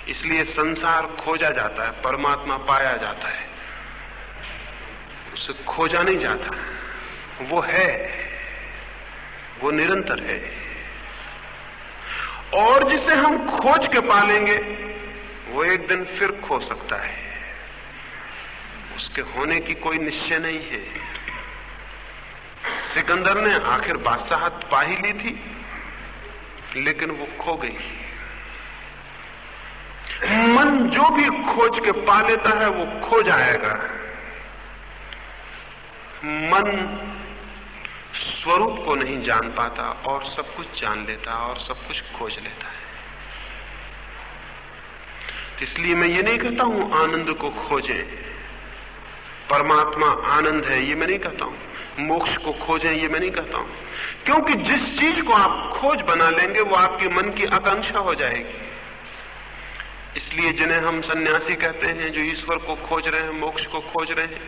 इसलिए संसार खोजा जाता है, परमात्मा पाया जाता है। उसे खोजा नहीं जाता, वो है, वो निरंतर है। और जिसे हम खोज के पालेंगे वो एक दिन फिर खो सकता है। उसके होने की कोई निश्चय नहीं है। सिकंदर ने आखिर बादशाहत पा ही ली थी, लेकिन वो खो गई। मन जो भी खोज के पा लेता है वो खो जाएगा। मन स्वरूप को नहीं जान पाता और सब कुछ जान लेता और सब कुछ खोज लेता है। इसलिए मैं ये नहीं कहता हूं आनंद को खोजें, परमात्मा आनंद है, ये मैं नहीं कहता हूं। मोक्ष को खोजें, ये मैं नहीं कहता हूं। क्योंकि जिस चीज को आप खोज बना लेंगे वो आपके मन की आकांक्षा हो जाएगी। इसलिए जिन्हें हम सन्यासी कहते हैं, जो ईश्वर को खोज रहे हैं, मोक्ष को खोज रहे हैं,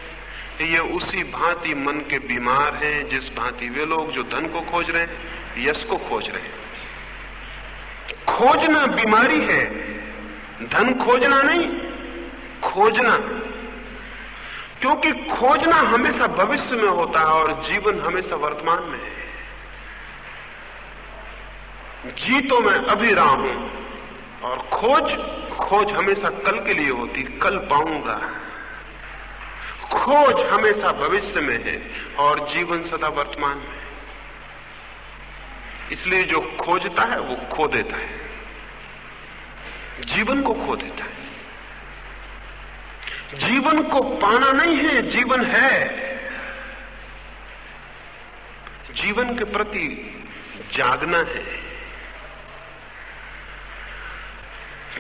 ये उसी भांति मन के बीमार हैं जिस भांति वे लोग जो धन को खोज रहे हैं, यश को खोज रहे हैं। खोजना बीमारी है, धन खोजना नहीं, खोजना। क्योंकि खोजना हमेशा भविष्य में होता है और जीवन हमेशा वर्तमान में है। जी तो मैं अभी रहा हूं, और खोज हमेशा कल के लिए होती, कल पाऊंगा। खोज हमेशा भविष्य में है और जीवन सदा वर्तमान में। इसलिए जो खोजता है वो खो देता है, जीवन को खो देता है। जीवन को पाना नहीं है, जीवन है। जीवन के प्रति जागना है।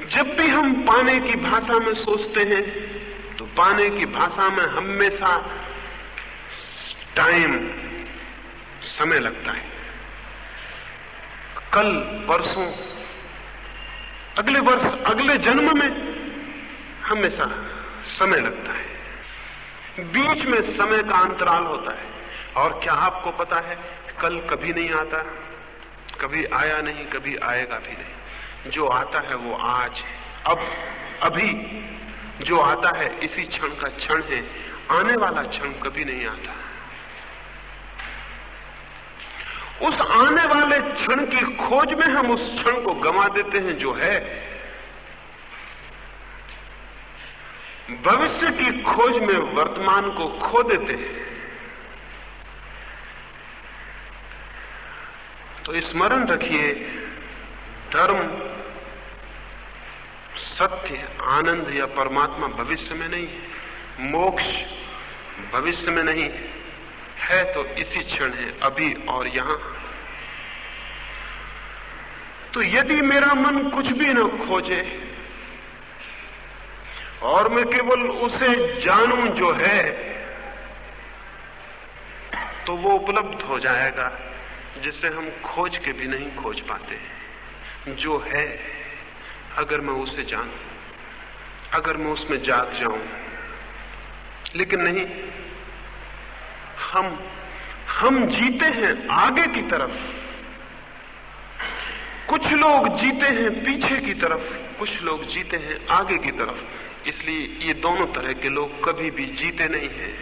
जब भी हम पाने की भाषा में सोचते हैं तो पाने की भाषा में हमेशा टाइम, समय लगता है। कल, परसों, अगले वर्ष, अगले जन्म में हमेशा समय लगता है। बीच में समय का अंतराल होता है। और क्या आपको पता है, कल कभी नहीं आता, कभी आया नहीं, कभी आएगा भी नहीं। जो आता है वो आज है, अब, अभी। जो आता है इसी क्षण का क्षण है, आने वाला क्षण कभी नहीं आता। उस आने वाले क्षण की खोज में हम उस क्षण को गंवा देते हैं जो है। भविष्य की खोज में वर्तमान को खो देते हैं। तो स्मरण रखिए, धर्म, सत्य, आनंद या परमात्मा भविष्य में नहीं है। मोक्ष भविष्य में नहीं है, तो इसी क्षण है, अभी और यहां। तो यदि मेरा मन कुछ भी न खोजे और मैं केवल उसे जानूं जो है, तो वो उपलब्ध हो जाएगा जिसे हम खोज के भी नहीं खोज पाते। जो है, अगर मैं उसे जानूं, अगर मैं उसमें जाग जाऊं, लेकिन नहीं, हम जीते हैं आगे की तरफ। कुछ लोग जीते हैं पीछे की तरफ, कुछ लोग जीते हैं आगे की तरफ। इसलिए ये दोनों तरह के लोग कभी भी जीते नहीं हैं।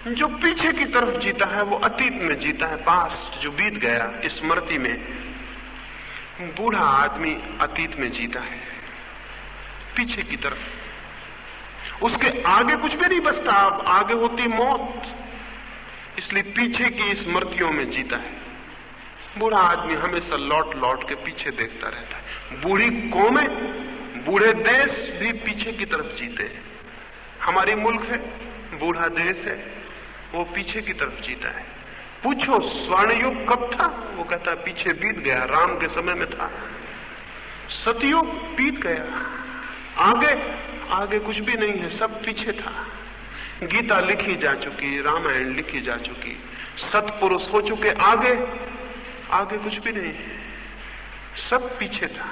जो पीछे की तरफ जीता है वो अतीत में जीता है, पास्ट जो बीत गया, स्मृति में। बूढ़ा आदमी अतीत में जीता है, पीछे की तरफ। उसके आगे कुछ भी नहीं बचता, अब आगे होती मौत। इसलिए पीछे की स्मृतियों में जीता है। बूढ़ा आदमी हमेशा लौट लौट के पीछे देखता रहता है। बूढ़ी कौमें, बूढ़े देश भी पीछे की तरफ जीते हैं। हमारी मुल्क है, बूढ़ा देश है, वो पीछे की तरफ जीता है। पूछो स्वर्ण युग कब था, वो कहता है पीछे बीत गया, राम के समय में था। सतयुग बीत गया, आगे कुछ भी नहीं है, सब पीछे था। गीता लिखी जा चुकी, रामायण लिखी जा चुकी, सत्पुरुष हो चुके, आगे कुछ भी नहीं है, सब पीछे था।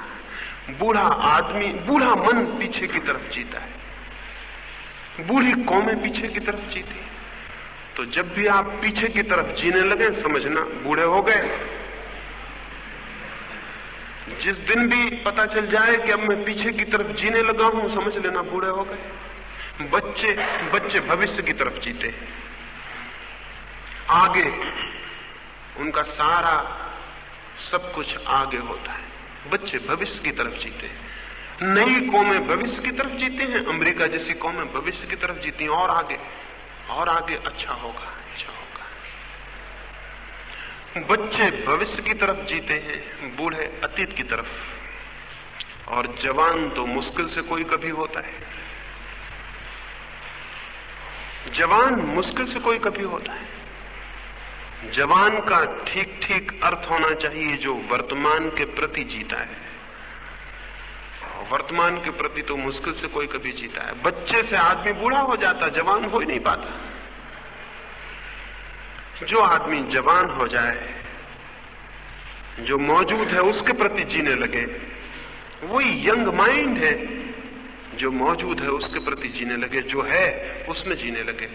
बूढ़ा आदमी, बूढ़ा मन पीछे की तरफ जीता है, बूढ़ी कौमें पीछे की तरफ जीती। तो जब भी आप पीछे की तरफ जीने लगे, समझना बूढ़े हो गए। जिस दिन भी पता चल जाए कि अब मैं पीछे की तरफ जीने लगा हूं, समझ लेना बूढ़े हो गए। बच्चे भविष्य की तरफ जीते, आगे उनका सारा सब कुछ आगे होता है। बच्चे भविष्य की तरफ जीते हैं। नई कौमें भविष्य की तरफ जीते हैं, अमेरिका जैसी कौमें भविष्य की तरफ जीती हैं, और आगे अच्छा होगा। बच्चे भविष्य की तरफ जीते हैं, बूढ़े अतीत की तरफ। और जवान तो मुश्किल से कोई कभी होता है, जवान मुश्किल से कोई कभी होता है। जवान का ठीक ठीक अर्थ होना चाहिए जो वर्तमान के प्रति जीता है। वर्तमान के प्रति तो मुश्किल से कोई कभी जीता है। बच्चे से आदमी बूढ़ा हो जाता, जवान हो ही नहीं पाता। जो आदमी जवान हो जाए, जो मौजूद है उसके प्रति जीने लगे, वही यंग माइंड है। जो मौजूद है उसके प्रति जीने लगे, जो है उसमें जीने लगे,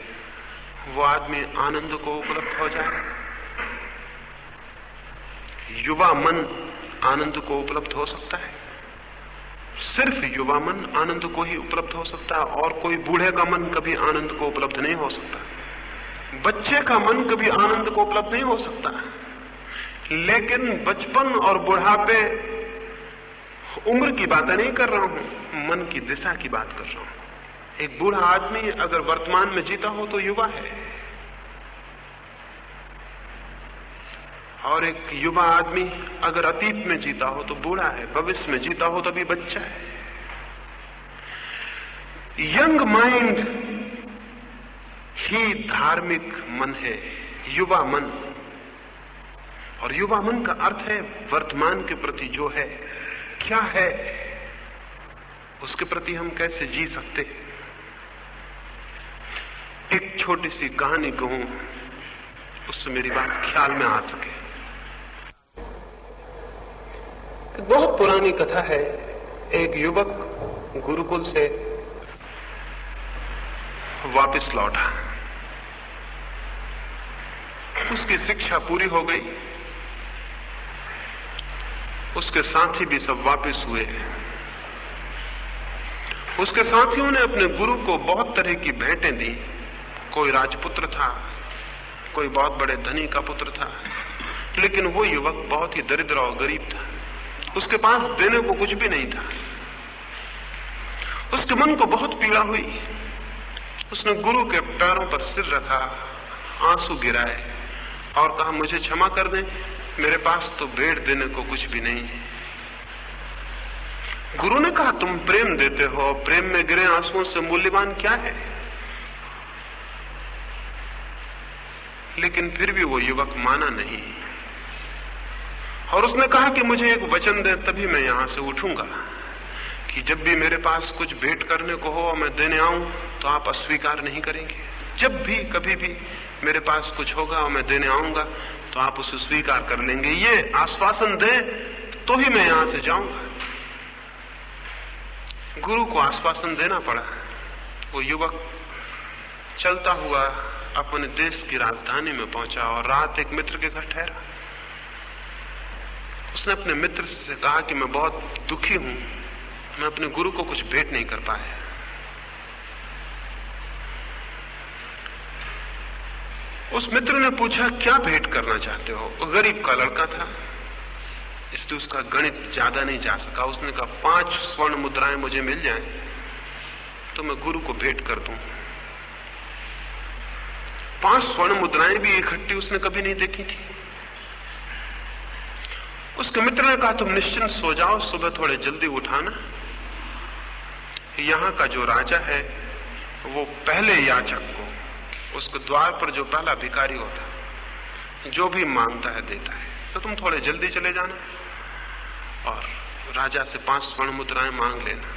वो आदमी आनंद को उपलब्ध हो जाए। युवा मन आनंद को उपलब्ध हो सकता है, सिर्फ युवा मन आनंद को ही उपलब्ध हो सकता है, और कोई बूढ़े का मन कभी आनंद को उपलब्ध नहीं हो सकता। बच्चे का मन कभी आनंद को उपलब्ध नहीं हो सकता। लेकिन बचपन और बुढ़ापे, उम्र की बात नहीं कर रहा हूं, मन की दिशा की बात कर रहा हूं। एक बूढ़ा आदमी अगर वर्तमान में जीता हो तो युवा है, और एक युवा आदमी अगर अतीत में जीता हो तो बूढ़ा है, भविष्य में जीता हो तो भी बच्चा है। यंग माइंड ही धार्मिक मन है, युवा मन। और युवा मन का अर्थ है वर्तमान के प्रति जो है, क्या है, उसके प्रति हम कैसे जी सकते। एक छोटी सी कहानी कहूं, उससे मेरी बात ख्याल में आ सके। बहुत पुरानी कथा है। एक युवक गुरुकुल से वापस लौटा, उसकी शिक्षा पूरी हो गई, उसके साथी भी सब वापस हुए। उसके साथियों ने अपने गुरु को बहुत तरह की भेंटें दी। कोई राजपुत्र था, कोई बहुत बड़े धनी का पुत्र था, लेकिन वो युवक बहुत ही दरिद्र और गरीब था। उसके पास देने को कुछ भी नहीं था। उसके मन को बहुत पीड़ा हुई। उसने गुरु के पैरों पर सिर रखा, आंसू गिराए और कहा, मुझे क्षमा कर दें, मेरे पास तो भेंट देने को कुछ भी नहीं है। गुरु ने कहा, तुम प्रेम देते हो, प्रेम में गिरे आंसुओं से मूल्यवान क्या है। लेकिन फिर भी वो युवक माना नहीं, और उसने कहा कि मुझे एक वचन दे, तभी मैं यहां से उठूंगा, कि जब भी मेरे पास कुछ भेंट करने को हो और मैं देने आऊं तो आप अस्वीकार नहीं करेंगे। जब भी कभी भी मेरे पास कुछ होगा और मैं देने आऊंगा तो आप उसे स्वीकार कर लेंगे। ये आश्वासन दे तो ही मैं यहां से जाऊंगा। गुरु को आश्वासन देना पड़ा। वो युवक चलता हुआ अपने देश की राजधानी में पहुंचा और रात एक मित्र के घर ठहरा। उसने अपने मित्र से कहा कि मैं बहुत दुखी हूं, मैं अपने गुरु को कुछ भेंट नहीं कर पाया। उस मित्र ने पूछा, क्या भेंट करना चाहते हो? वो गरीब का लड़का था, इसलिए उसका गणित ज्यादा नहीं जा सका। उसने कहा, 5 स्वर्ण मुद्राएं मुझे मिल जाएं तो मैं गुरु को भेंट कर दूं। 5 स्वर्ण मुद्राएं भी इकट्ठी उसने कभी नहीं देखी थी। उसके मित्र ने कहा, तुम निश्चिंत सो जाओ, सुबह थोड़े जल्दी उठाना। यहां का जो राजा है वो पहले याचक को, उसके द्वार पर जो पहला भिखारी होता है, जो भी मांगता है देता है, तो तुम थोड़े जल्दी चले जाना और राजा से 5 स्वर्ण मुद्राएं मांग लेना।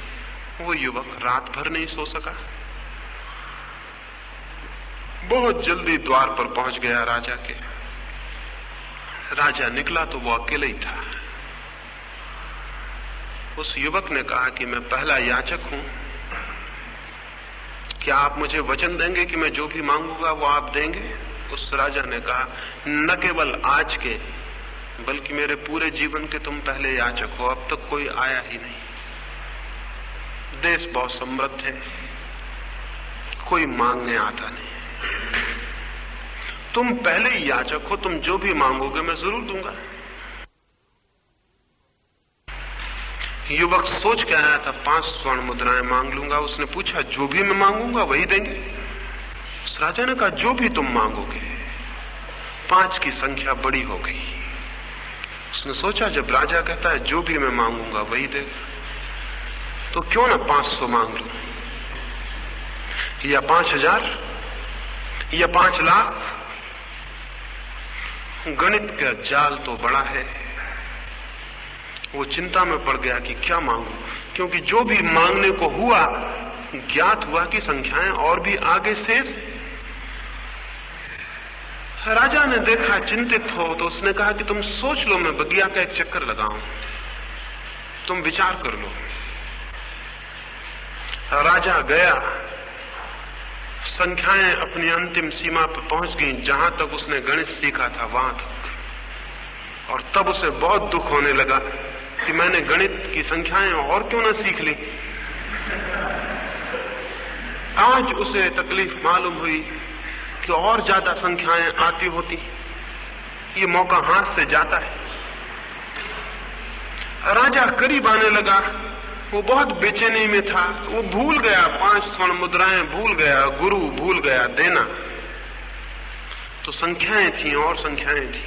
वो युवक रात भर नहीं सो सका, बहुत जल्दी द्वार पर पहुंच गया राजा के। राजा निकला तो वो अकेले ही था। उस युवक ने कहा कि मैं पहला याचक हूं, क्या आप मुझे वचन देंगे कि मैं जो भी मांगूंगा वो आप देंगे? उस राजा ने कहा, न केवल आज के बल्कि मेरे पूरे जीवन के तुम पहले याचक हो, अब तक कोई आया ही नहीं। देश बहुत समृद्ध है, कोई मांगने आता नहीं, तुम पहले ही याचक हो, तुम जो भी मांगोगे मैं जरूर दूंगा। युवक सोच के आया था, 5 स्वर्ण मुद्राएं मांग लूंगा। उसने पूछा, जो भी मैं मांगूंगा वही देंगे? उस राजा ने कहा, जो भी तुम मांगोगे। 5 की संख्या बड़ी हो गई। उसने सोचा, जब राजा कहता है जो भी मैं मांगूंगा वही देगा, तो क्यों ना 500 मांग लूं, या 5000 या 5 लाख। गणित का जाल तो बड़ा है। वो चिंता में पड़ गया कि क्या मांगू, क्योंकि जो भी मांगने को हुआ ज्ञात हुआ कि संख्याएं और भी आगे शेष है। राजा ने देखा चिंतित हो तो उसने कहा कि तुम सोच लो, मैं बगिया का एक चक्कर लगाऊं, तुम विचार कर लो। राजा गया, संख्याएं अपनी अंतिम सीमा पर पहुंच गईं, जहां तक उसने गणित सीखा था वहां तक। और तब उसे बहुत दुख होने लगा कि मैंने गणित की संख्याएं और क्यों ना सीख ली। आज उसे तकलीफ मालूम हुई कि और ज्यादा संख्याएं आती होती, ये मौका हाथ से जाता है। राजा करीब आने लगा, वो बहुत बेचैनी में था। वो भूल गया 5 स्वर्ण मुद्राएं, भूल गया गुरु, भूल गया देना। तो संख्याएं थी और संख्याएं थी।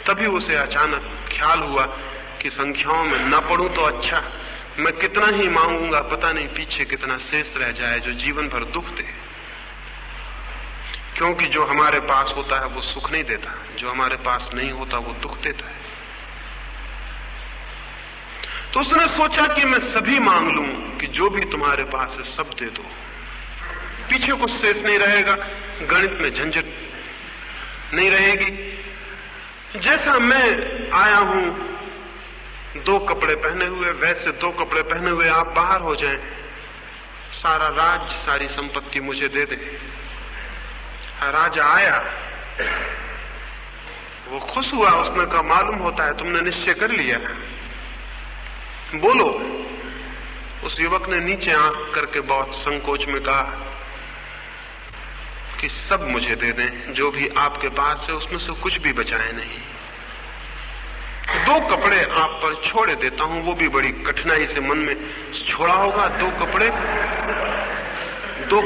तभी उसे अचानक ख्याल हुआ कि संख्याओं में न पढ़ूं तो अच्छा, मैं कितना ही मांगूंगा पता नहीं पीछे कितना शेष रह जाए जो जीवन भर दुख दे। क्योंकि जो हमारे पास होता है वो सुख नहीं देता, जो हमारे पास नहीं होता वो दुख देता है। तो उसने सोचा कि मैं सभी मांग लूं कि जो भी तुम्हारे पास है सब दे दो, पीछे कुछ शेष नहीं रहेगा, गणित में झंझट नहीं रहेगी। जैसा मैं आया हूं 2 कपड़े पहने हुए, वैसे 2 कपड़े पहने हुए आप बाहर हो जाएं, सारा राज्य सारी संपत्ति मुझे दे दे। राजा आया, वो खुश हुआ, उसने कहा मालूम होता है तुमने निश्चय कर लिया, बोलो। उस युवक ने नीचे आंख करके बहुत संकोच में कहा कि सब मुझे दे दें, जो भी आपके पास है उसमें से कुछ भी बचाए नहीं। 2 कपड़े आप पर छोड़े देता हूं, वो भी बड़ी कठिनाई से मन में छोड़ा होगा। 2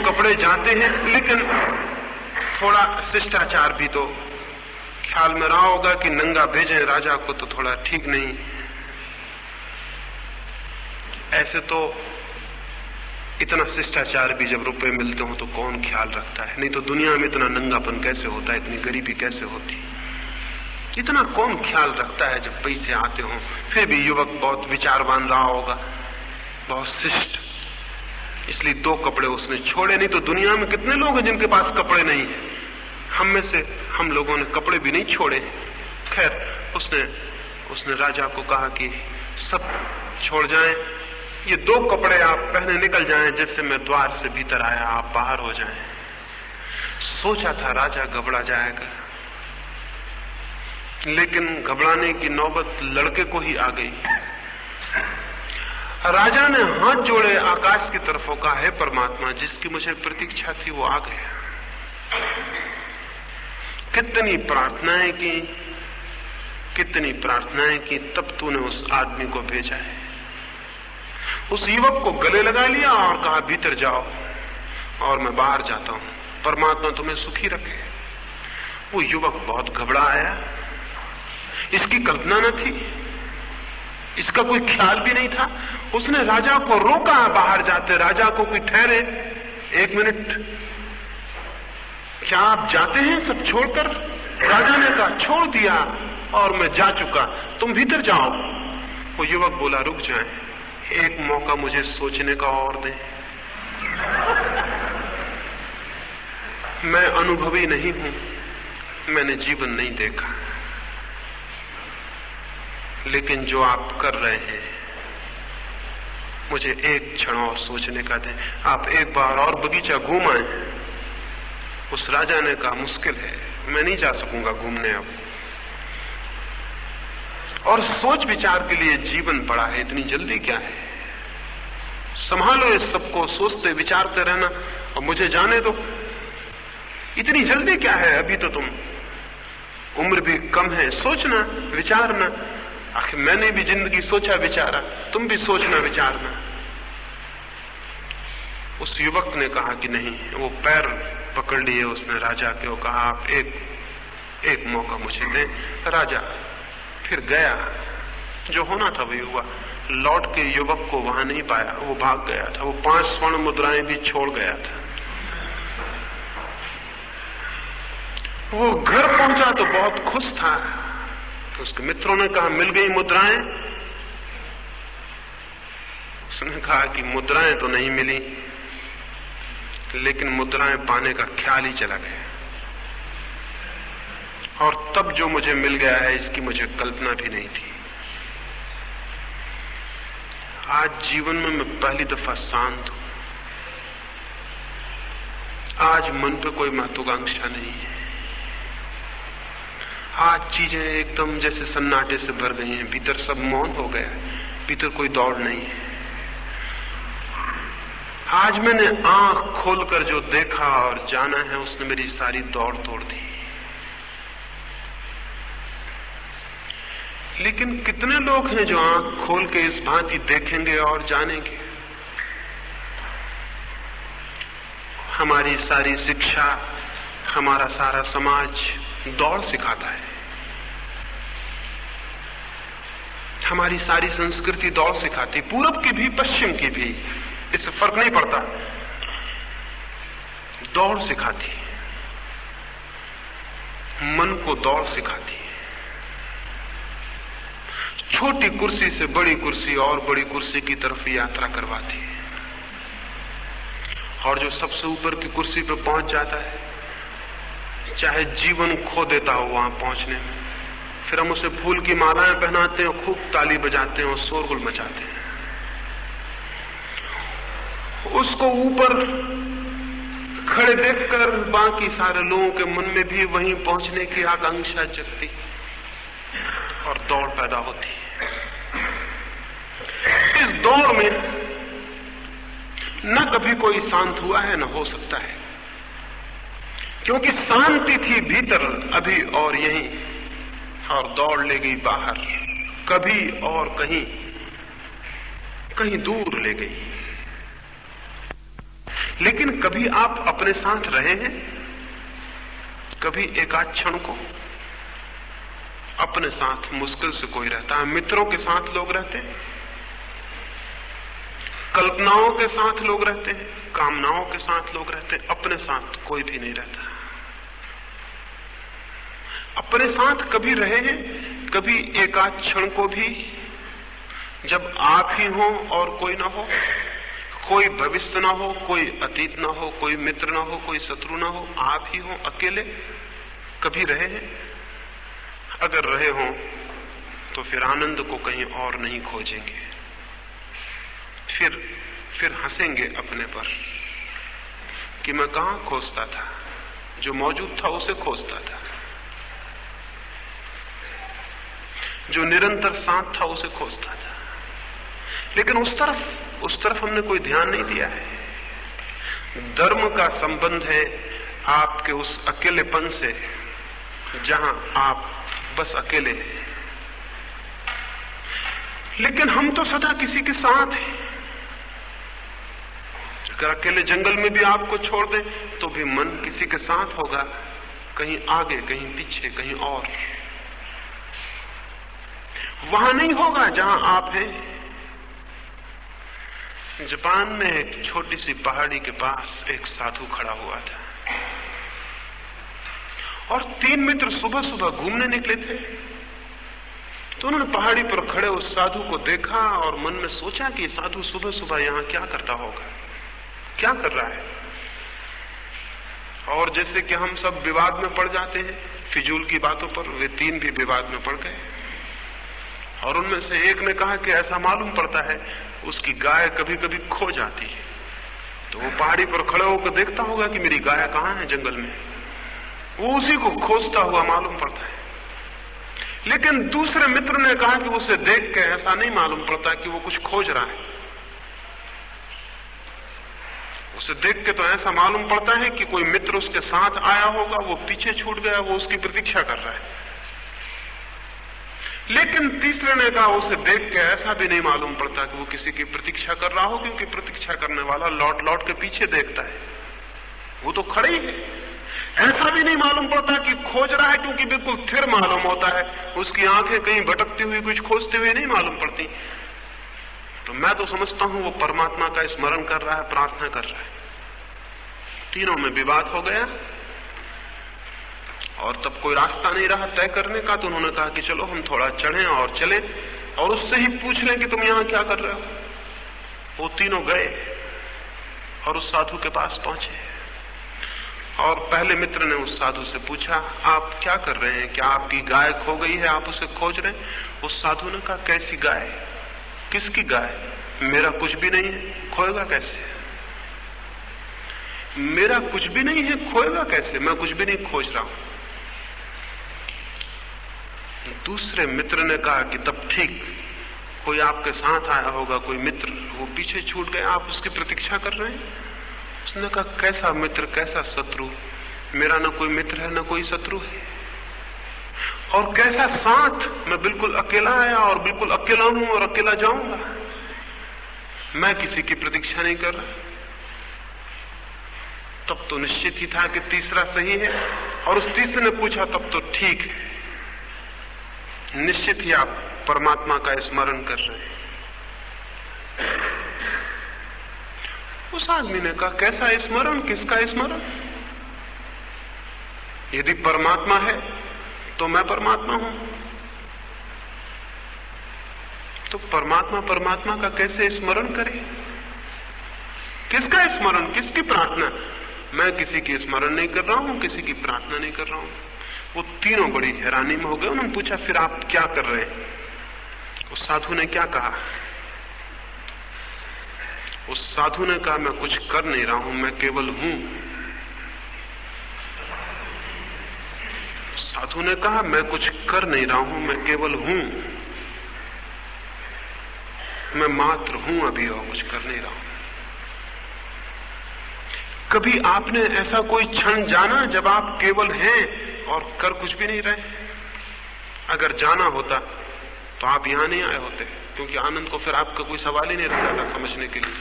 कपड़े जाते हैं, लेकिन थोड़ा शिष्टाचार भी तो ख्याल में रहा होगा कि नंगा भेजें राजा को तो थोड़ा ठीक नहीं। ऐसे तो इतना शिष्टाचार भी जब रुपए मिलते हो तो कौन ख्याल रखता है, नहीं तो दुनिया में इतना नंगापन कैसे होता है, इतनी गरीबी कैसे होती, इतना कौन ख्याल रखता है जब पैसे आते हो। फिर भी युवक बहुत विचारवान रहा होगा, बहुत शिष्ट, इसलिए 2 कपड़े उसने छोड़े। नहीं तो दुनिया में कितने लोग हैं जिनके पास कपड़े नहीं है। हम में से हम लोगों ने कपड़े भी नहीं छोड़े। खैर उसने राजा को कहा कि सब छोड़ जाएं, ये 2 कपड़े आप पहने निकल जाएं, जैसे मैं द्वार से भीतर आया आप बाहर हो जाएं। सोचा था राजा घबरा जाएगा, लेकिन घबराने की नौबत लड़के को ही आ गई। राजा ने हाथ जोड़े आकाश की तरफ कहा, हे परमात्मा, जिसकी मुझे प्रतीक्षा थी वो आ गया। कितनी प्रार्थनाएं की तब तूने उस आदमी को भेजा है। उस युवक को गले लगा लिया और कहा भीतर जाओ और मैं बाहर जाता हूं, परमात्मा तुम्हें सुखी रखे। वो युवक बहुत घबरा आया, इसकी कल्पना न थी, इसका कोई ख्याल भी नहीं था। उसने राजा को रोका बाहर जाते, राजा को कोई ठहरे 1 मिनट, क्या आप जाते हैं सब छोड़कर? राजा ने कहा छोड़ दिया और मैं जा चुका, तुम भीतर जाओ। वो युवक बोला रुक जाएं, एक मौका मुझे सोचने का और दें। मैं अनुभवी नहीं हूं, मैंने जीवन नहीं देखा, लेकिन जो आप कर रहे हैं मुझे एक क्षण और सोचने का दें। आप एक बार और बगीचा घूम आए। उस राजा ने कहा मुश्किल है, मैं नहीं जा सकूंगा घूमने अब, और सोच विचार के लिए जीवन पड़ा है, इतनी जल्दी क्या है, संभालो इस सबको, सोचते विचारते रहना और मुझे जाने दो। इतनी जल्दी क्या है, अभी तो तुम उम्र भी कम है, सोचना विचारना। आखिर मैंने भी जिंदगी सोचा विचारा, तुम भी सोचना विचारना। उस युवक ने कहा कि नहीं, वो पैर पकड़ लिए उसने राजा के, वो कहा आप एक मौका मुझे दें। राजा फिर गया, जो होना था वही हुआ। लौट के युवक को वहां नहीं पाया, वो भाग गया था। वो 5 स्वर्ण मुद्राएं भी छोड़ गया था। वो घर पहुंचा तो बहुत खुश था। उसके मित्रों ने कहा मिल गई मुद्राएं। उसने कहा कि मुद्राएं तो नहीं मिली, लेकिन मुद्राएं पाने का ख्याल ही चला गया, और तब जो मुझे मिल गया है इसकी मुझे कल्पना भी नहीं थी। आज जीवन में मैं पहली दफा शांत हूं। आज मन पे कोई महत्वाकांक्षा नहीं है। आज चीजें एकदम जैसे सन्नाटे से भर गई हैं, भीतर सब मौन हो गया, भीतर कोई दौड़ नहीं है। आज मैंने आंख खोलकर जो देखा और जाना है उसने मेरी सारी दौड़ तोड़ दी। लेकिन कितने लोग हैं जो आंख खोल के इस भांति देखेंगे और जानेंगे? हमारी सारी शिक्षा, हमारा सारा समाज दौड़ सिखाता है। हमारी सारी संस्कृति दौड़ सिखाती, पूरब की भी पश्चिम की भी, इससे फर्क नहीं पड़ता, दौड़ सिखाती, मन को दौड़ सिखाती है। छोटी कुर्सी से बड़ी कुर्सी और बड़ी कुर्सी की तरफ यात्रा करवाती है, और जो सबसे ऊपर की कुर्सी पर पहुंच जाता है, चाहे जीवन खो देता हो वहां पहुंचने में, फिर हम उसे फूल की मालाएं पहनाते हैं, खूब ताली बजाते हैं और शोरगुल मचाते हैं। उसको ऊपर खड़े देखकर बाकी सारे लोगों के मन में भी वहीं पहुंचने की आकांक्षा जगती और दौड़ पैदा होती है। इस दौड़ में न कभी कोई शांत हुआ है, न हो सकता है, क्योंकि शांति थी भीतर अभी और यहीं, और दौड़ ले गई बाहर, कभी और कहीं, कहीं दूर ले गई। लेकिन कभी आप अपने साथ रहे हैं? कभी एकाध क्षण को अपने साथ मुश्किल से कोई रहता है। मित्रों के साथ लोग रहते हैं, कल्पनाओं के साथ लोग रहते हैं, कामनाओं के साथ लोग रहते हैं, अपने साथ कोई भी नहीं रहता। अपने साथ कभी रहे हैं? कभी एकाध क्षण को भी, जब आप ही हो और कोई ना हो, कोई भविष्य ना हो, कोई अतीत ना हो, कोई मित्र ना हो, कोई शत्रु ना हो, आप ही हो अकेले, कभी रहे हैं? अगर रहे हो तो फिर आनंद को कहीं और नहीं खोजेंगे, फिर हंसेंगे अपने पर कि मैं कहां खोजता था, जो मौजूद था उसे खोजता था, जो निरंतर साथ था उसे खोजता था। लेकिन उस तरफ हमने कोई ध्यान नहीं दिया है। धर्म का संबंध है आपके उस अकेलेपन से जहां आप बस अकेले हैं। लेकिन हम तो सदा किसी के साथ हैं। अगर अकेले जंगल में भी आपको छोड़ दें तो भी मन किसी के साथ होगा, कहीं आगे, कहीं पीछे, कहीं और। वहां नहीं होगा जहां आप हैं। जापान में एक छोटी सी पहाड़ी के पास एक साधु खड़ा हुआ था, और 3 मित्र सुबह सुबह घूमने निकले थे। तो उन्होंने पहाड़ी पर खड़े उस साधु को देखा और मन में सोचा कि साधु सुबह सुबह यहां क्या करता होगा, क्या कर रहा है। और जैसे कि हम सब विवाद में पड़ जाते हैं फिजूल की बातों पर, वे 3 भी विवाद में पड़ गए। और उनमें से एक ने कहा कि ऐसा मालूम पड़ता है उसकी गाय कभी कभी खो जाती है, तो वो पहाड़ी पर खड़े होकर देखता होगा कि मेरी गाय कहां है जंगल में, वो उसी को खोजता हुआ मालूम पड़ता है। लेकिन दूसरे मित्र ने कहा कि उसे देख के ऐसा नहीं मालूम पड़ता कि वो कुछ खोज रहा है, उसे देख के तो ऐसा मालूम पड़ता है कि कोई मित्र उसके साथ आया होगा, वो पीछे छूट गया, वो उसकी प्रतीक्षा कर रहा है। लेकिन तीसरे ने कहा उसे देख के ऐसा भी नहीं मालूम पड़ता कि वो किसी की प्रतीक्षा कर रहा हो, क्योंकि प्रतीक्षा करने वाला लौट लौट के पीछे देखता है, वो तो खड़े ही है। ऐसा भी नहीं मालूम पड़ता कि खोज रहा है, क्योंकि बिल्कुल स्थिर मालूम होता है, उसकी आंखें कहीं भटकती हुई कुछ खोजते हुए नहीं मालूम पड़ती। तो मैं तो समझता हूं वो परमात्मा का स्मरण कर रहा है, प्रार्थना कर रहा है। तीनों में विवाद हो गया और तब कोई रास्ता नहीं रहा तय करने का। तो उन्होंने कहा कि चलो हम थोड़ा चढ़ें और चले और उससे ही पूछ लें कि तुम यहां क्या कर रहे हो। वो तीनों गए और उस साधु के पास पहुंचे, और पहले मित्र ने उस साधु से पूछा आप क्या कर रहे हैं, क्या आपकी गाय खो गई है, आप उसे खोज रहे हैं? उस साधु ने कहा कैसी गाय, किसकी गाय, मेरा कुछ भी नहीं है, खोएगा कैसे? मेरा कुछ भी नहीं है, खोएगा कैसे? मैं कुछ भी नहीं खोज रहा हूं। दूसरे मित्र ने कहा कि तब ठीक, कोई आपके साथ आया होगा, कोई मित्र, वो पीछे छूट गया, आप उसकी प्रतीक्षा कर रहे हैं। उसने कहा कैसा मित्र, कैसा शत्रु, मेरा ना कोई मित्र है ना कोई शत्रु है। और कैसा साथ, मैं बिल्कुल अकेला आया और बिल्कुल अकेला हूं और अकेला जाऊंगा। मैं किसी की प्रतीक्षा नहीं कर रहा। तब तो निश्चित ही था कि तीसरा सही है, और उस तीसरे ने पूछा तब तो ठीक है। निश्चित ही आप परमात्मा का स्मरण कर रहे हैं। उस आदमी ने कहा, कैसा स्मरण, किसका स्मरण? यदि परमात्मा है तो मैं परमात्मा हूं, तो परमात्मा परमात्मा का कैसे स्मरण करे? किसका स्मरण, किसकी प्रार्थना? मैं किसी की स्मरण नहीं कर रहा हूं, किसी की प्रार्थना नहीं कर रहा हूं। वो तीनों बड़ी हैरानी में हो गए। उन्होंने पूछा, फिर आप क्या कर रहे हैं? उस साधु ने क्या कहा? उस साधु ने कहा, मैं कुछ कर नहीं रहा हूं, मैं केवल हूं। साधु ने कहा, मैं कुछ कर नहीं रहा हूं, मैं केवल हूं। मैं मात्र हूं अभी, और कुछ कर नहीं रहा हूं। कभी आपने ऐसा कोई क्षण जाना जब आप केवल हैं और कर कुछ भी नहीं रहे? अगर जाना होता तो आप यहां नहीं आए होते, क्योंकि आनंद को फिर आपका कोई सवाल ही नहीं रहता था समझने के लिए।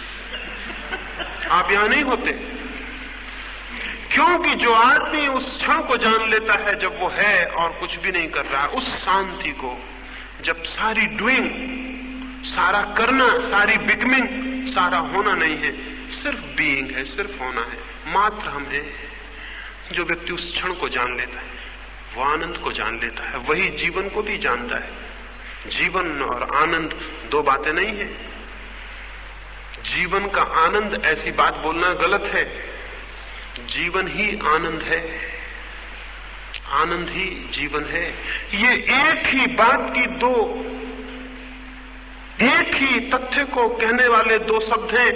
आप यहां नहीं होते, क्योंकि जो आदमी उस क्षण को जान लेता है जब वो है और कुछ भी नहीं कर रहा, उस शांति को, जब सारी डूइंग, सारा करना, सारी बिकमिंग, सारा होना नहीं है, सिर्फ बीइंग है, सिर्फ होना है, मात्र हम हैं, जो व्यक्ति उस क्षण को जान लेता है वो आनंद को जान लेता है। वही जीवन को भी जानता है। जीवन और आनंद दो बातें नहीं है। जीवन का आनंद, ऐसी बात बोलना गलत है। जीवन ही आनंद है, आनंद ही जीवन है। ये एक ही बात की दो, एक ही तथ्य को कहने वाले दो शब्द हैं।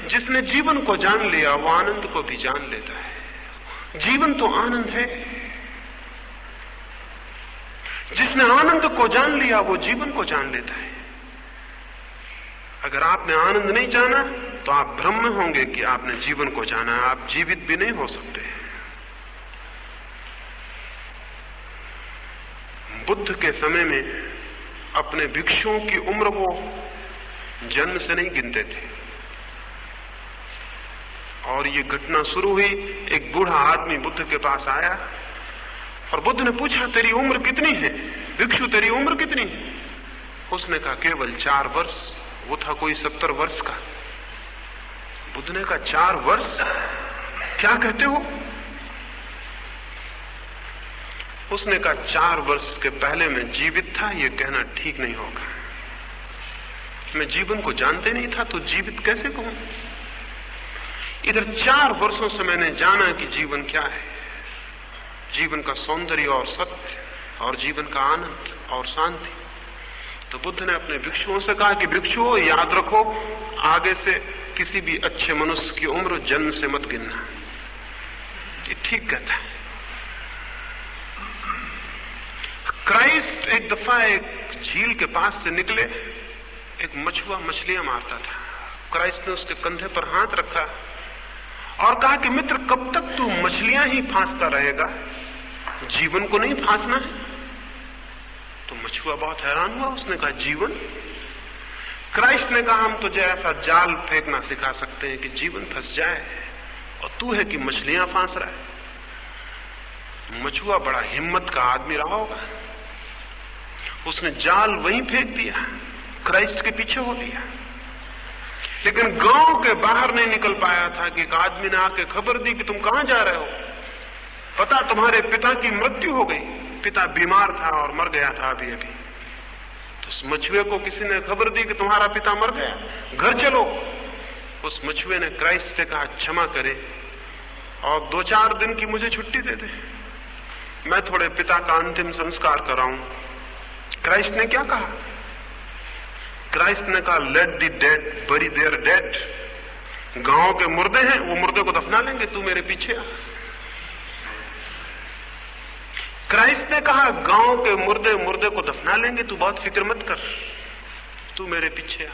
जिसने जीवन को जान लिया वो आनंद को भी जान लेता है। जीवन तो आनंद है। जिसने आनंद को जान लिया वो जीवन को जान लेता है। अगर आपने आनंद नहीं जाना तो आप भ्रम में होंगे कि आपने जीवन को जाना है। आप जीवित भी नहीं हो सकते। बुद्ध के समय में अपने भिक्षुओं की उम्र वो जन्म से नहीं गिनते थे। और ये घटना शुरू हुई, एक बूढ़ा आदमी बुद्ध के पास आया और बुद्ध ने पूछा, तेरी उम्र कितनी है? भिक्षु, तेरी उम्र कितनी है? उसने कहा, केवल 4 वर्ष। वो था कोई 70 वर्ष का। बुद्ध ने कहा, 4 वर्ष? क्या कहते हो? उसने कहा, 4 वर्ष के पहले मैं जीवित था, यह कहना ठीक नहीं होगा। मैं जीवन को जानते नहीं था तो जीवित कैसे कहूं? इधर 4 वर्षों से मैंने जाना कि जीवन क्या है, जीवन का सौंदर्य और सत्य, और जीवन का आनंद और शांति। तो बुद्ध ने अपने भिक्षुओं से कहा कि भिक्षुओं, याद रखो, आगे से किसी भी अच्छे मनुष्य की उम्र जन्म से मत गिनना। ये ठीक कहता है। क्राइस्ट एक दफा एक झील के पास से निकले, एक मछुआ मछलियां मारता था। क्राइस्ट ने उसके कंधे पर हाथ रखा और कहा कि मित्र, कब तक तू मछलियां ही फांसता रहेगा, जीवन को नहीं फांसना है? तो मछुआ बहुत हैरान हुआ। उसने कहा, जीवन? क्राइस्ट ने कहा, हम तुझे ऐसा जाल फेंकना सिखा सकते हैं कि जीवन फंस जाए, और तू है कि मछलियां फांस रहा है। मछुआ बड़ा हिम्मत का आदमी रहा होगा। उसने जाल वहीं फेंक दिया, क्राइस्ट के पीछे हो लिया। लेकिन गांव के बाहर नहीं निकल पाया था कि एक आदमी ने आके खबर दी कि तुम कहां जा रहे हो? पता, तुम्हारे पिता की मृत्यु हो गई। पिता बीमार था और मर गया था अभी अभी। तो उस मछुए को किसी ने खबर दी कि तुम्हारा पिता मर गया, घर चलो। उस मछुए ने क्राइस्ट से कहा, क्षमा करे और 2-4 दिन की मुझे छुट्टी दे दे, मैं थोड़े पिता का अंतिम संस्कार कराऊं। क्राइस्ट ने क्या कहा? क्राइस्ट ने कहा, लेट द डेड बरी देयर डेड। गांव के मुर्दे हैं, वो मुर्दे को दफना लेंगे, तू मेरे पीछे आ। क्राइस्ट ने कहा, गांव के मुर्दे मुर्दे को दफना लेंगे, तू बहुत फिक्र मत कर, तू मेरे पीछे आ।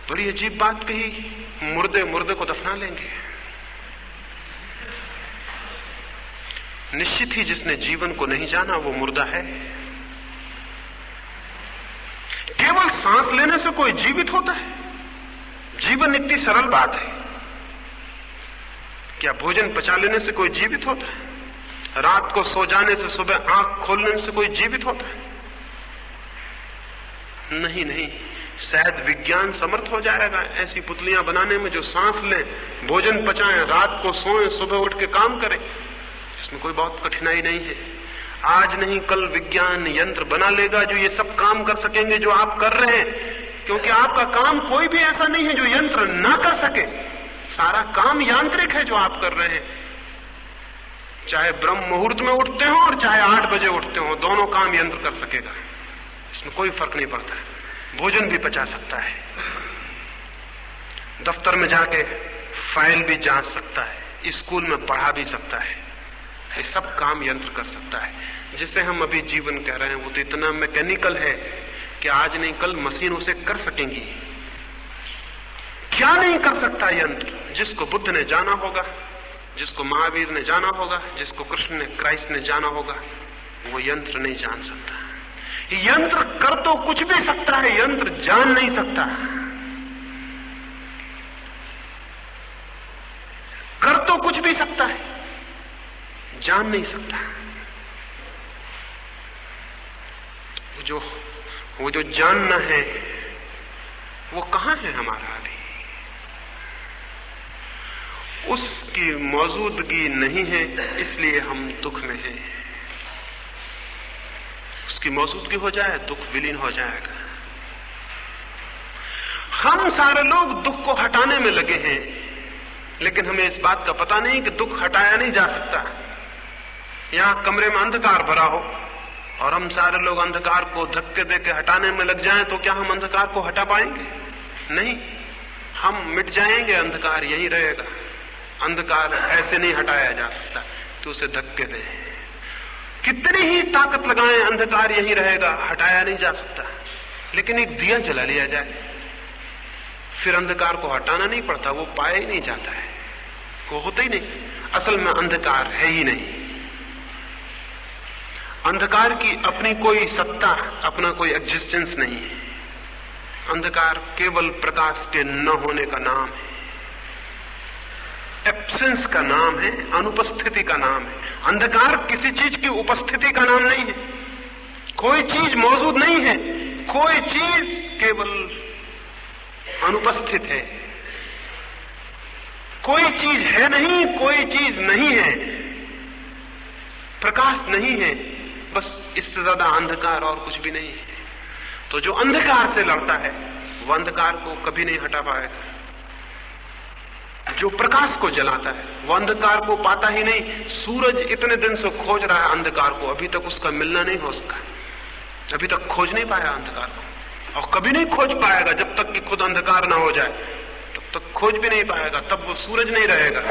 बड़ी अजीब बात कही, मुर्दे मुर्दे को दफना लेंगे। निश्चित ही जिसने जीवन को नहीं जाना वो मुर्दा है। केवल सांस लेने से कोई जीवित होता है? जीवन इतनी सरल बात है। क्या भोजन पचा लेने से कोई जीवित होता है? रात को सो जाने से सुबह आंख खोलने से कोई जीवित होता है? नहीं नहीं। शायद विज्ञान समर्थ हो जाएगा ऐसी पुतलियां बनाने में जो सांस लें, भोजन पचाएं, रात को सोएं, सुबह उठ के काम करें। इसमें कोई बहुत कठिनाई नहीं है। आज नहीं कल विज्ञान यंत्र बना लेगा जो ये सब काम कर सकेंगे जो आप कर रहे हैं, क्योंकि आपका काम कोई भी ऐसा नहीं है जो यंत्र ना कर सके। सारा काम यांत्रिक है जो आप कर रहे हैं। चाहे ब्रह्म मुहूर्त में उठते हो और चाहे 8 बजे उठते हो, दोनों काम यंत्र कर सकेगा। इसमें कोई फर्क नहीं पड़ता है। भोजन भी पचा सकता है, दफ्तर में जाके फाइल भी जांच सकता है, स्कूल में पढ़ा भी सकता है। ये सब काम यंत्र कर सकता है। जिसे हम अभी जीवन कह रहे हैं वो तो इतना मैकेनिकल है कि आज नहीं कल मशीन उसे कर सकेंगी। क्या नहीं कर सकता यंत्र? जिसको बुद्ध ने जाना होगा, जिसको महावीर ने जाना होगा, जिसको कृष्ण ने, क्राइस्ट ने जाना होगा, वो यंत्र नहीं जान सकता। यंत्र कर तो कुछ भी सकता है, यंत्र जान नहीं सकता। कर तो कुछ भी सकता है, जान नहीं सकता। वो जो जानना है वो कहां है हमारा? अभी उसकी मौजूदगी नहीं है, इसलिए हम दुख में हैं। उसकी मौजूदगी हो जाए, दुख विलीन हो जाएगा। हम सारे लोग दुख को हटाने में लगे हैं, लेकिन हमें इस बात का पता नहीं कि दुख हटाया नहीं जा सकता। यहां कमरे में अंधकार भरा हो और हम सारे लोग अंधकार को धक्के देके हटाने में लग जाएं, तो क्या हम अंधकार को हटा पाएंगे? नहीं, हम मिट जाएंगे, अंधकार यहीं रहेगा। अंधकार ऐसे नहीं हटाया जा सकता कि उसे धक्के दें। कितनी ही ताकत लगाएं, अंधकार यहीं रहेगा, हटाया नहीं जा सकता। लेकिन एक दिया जला लिया जाए, फिर अंधकार को हटाना नहीं पड़ता, वो पाया ही नहीं जाता है, वो होता ही नहीं। असल में अंधकार है ही नहीं। अंधकार की अपनी कोई सत्ता, अपना कोई एग्जिस्टेंस नहीं है। अंधकार केवल प्रकाश के न होने का नाम है, एब्सेंस का नाम है, अनुपस्थिति का नाम है। अंधकार किसी चीज की उपस्थिति का नाम नहीं है। कोई चीज मौजूद नहीं है, कोई चीज केवल अनुपस्थित है। कोई चीज है नहीं, कोई चीज नहीं है, प्रकाश नहीं है, बस इससे ज्यादा अंधकार और कुछ भी नहीं है। तो जो अंधकार से लड़ता है वो अंधकार को कभी नहीं हटा पाएगा। जो प्रकाश को जलाता है वो अंधकार को पाता ही नहीं। सूरज इतने दिन से खोज रहा है अंधकार को, अभी तक उसका मिलना नहीं हो सका। अभी तक खोज नहीं पाया अंधकार को, और कभी नहीं खोज पाएगा जब तक कि खुद अंधकार ना हो जाए। तब तक खोज भी नहीं पाएगा, तब वो सूरज नहीं रहेगा।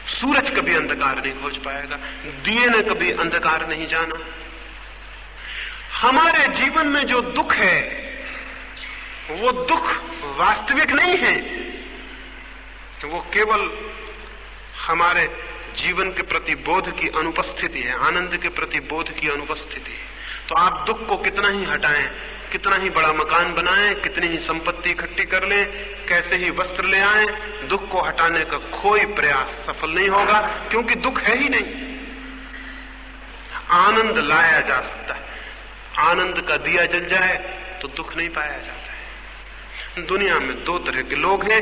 सूरज कभी अंधकार नहीं खोज पाएगा, दिए ने कभी अंधकार नहीं जाना। हमारे जीवन में जो दुख है वो दुख वास्तविक नहीं है, वो केवल हमारे जीवन के प्रति बोध की अनुपस्थिति है, आनंद के प्रति बोध की अनुपस्थिति है। तो आप दुख को कितना ही हटाएं, कितना ही बड़ा मकान बनाएं, कितनी ही संपत्ति इकट्ठी कर लें, कैसे ही वस्त्र ले आएं, दुख को हटाने का कोई प्रयास सफल नहीं होगा, क्योंकि दुख है ही नहीं। आनंद लाया जा सकता है, आनंद का दिया जल जाए तो दुख नहीं पाया जाता है। दुनिया में दो तरह के लोग हैं,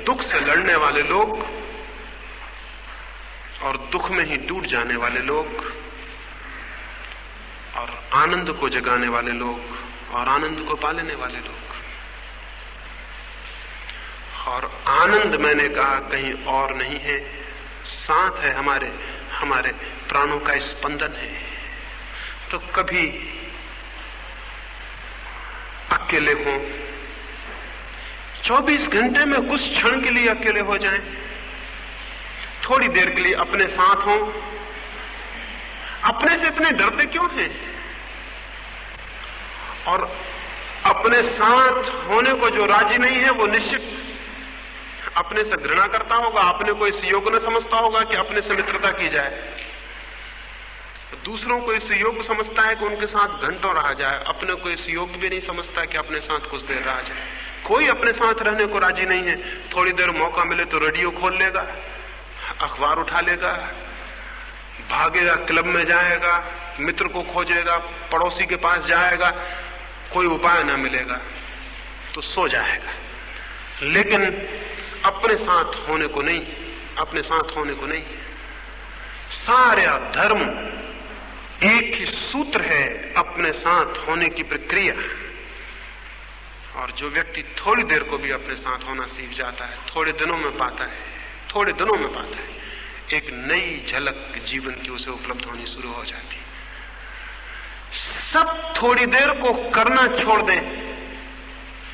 दुख से लड़ने वाले लोग और दुख में ही टूट जाने वाले लोग, और आनंद को जगाने वाले लोग और आनंद को पालने वाले लोग। और आनंद मैंने कहा कहीं और नहीं है, साथ है, हमारे प्राणों का स्पंदन है। तो कभी अकेले हों, 24 घंटे में कुछ क्षण के लिए अकेले हो जाएं, थोड़ी देर के लिए अपने साथ हों। अपने से इतने डरते क्यों हैं? और अपने साथ होने को जो राजी नहीं है वो निश्चित अपने से घृणा करता होगा, अपने को इस योग्य न समझता होगा कि अपने से मित्रता की जाए। दूसरों को इस योग्य समझता है कि उनके साथ घंटों रहा जाए, अपने को इस योग्य भी नहीं समझता कि अपने साथ कुछ देर रहा जाए। कोई अपने साथ रहने को राजी नहीं है। थोड़ी देर मौका मिले तो रेडियो खोल लेगा, अखबार उठा लेगा, भागेगा, क्लब में जाएगा, मित्र को खोजेगा, पड़ोसी के पास जाएगा, कोई उपाय ना मिलेगा तो सो जाएगा। लेकिन अपने साथ होने को नहीं, अपने साथ होने को नहीं। सारा धर्म एक ही सूत्र है, अपने साथ होने की प्रक्रिया। और जो व्यक्ति थोड़ी देर को भी अपने साथ होना सीख जाता है, थोड़े दिनों में पाता है, थोड़े दिनों में पाता है, एक नई झलक जीवन की उसे उपलब्ध होनी शुरू हो जाती है। सब थोड़ी देर को करना छोड़ दें,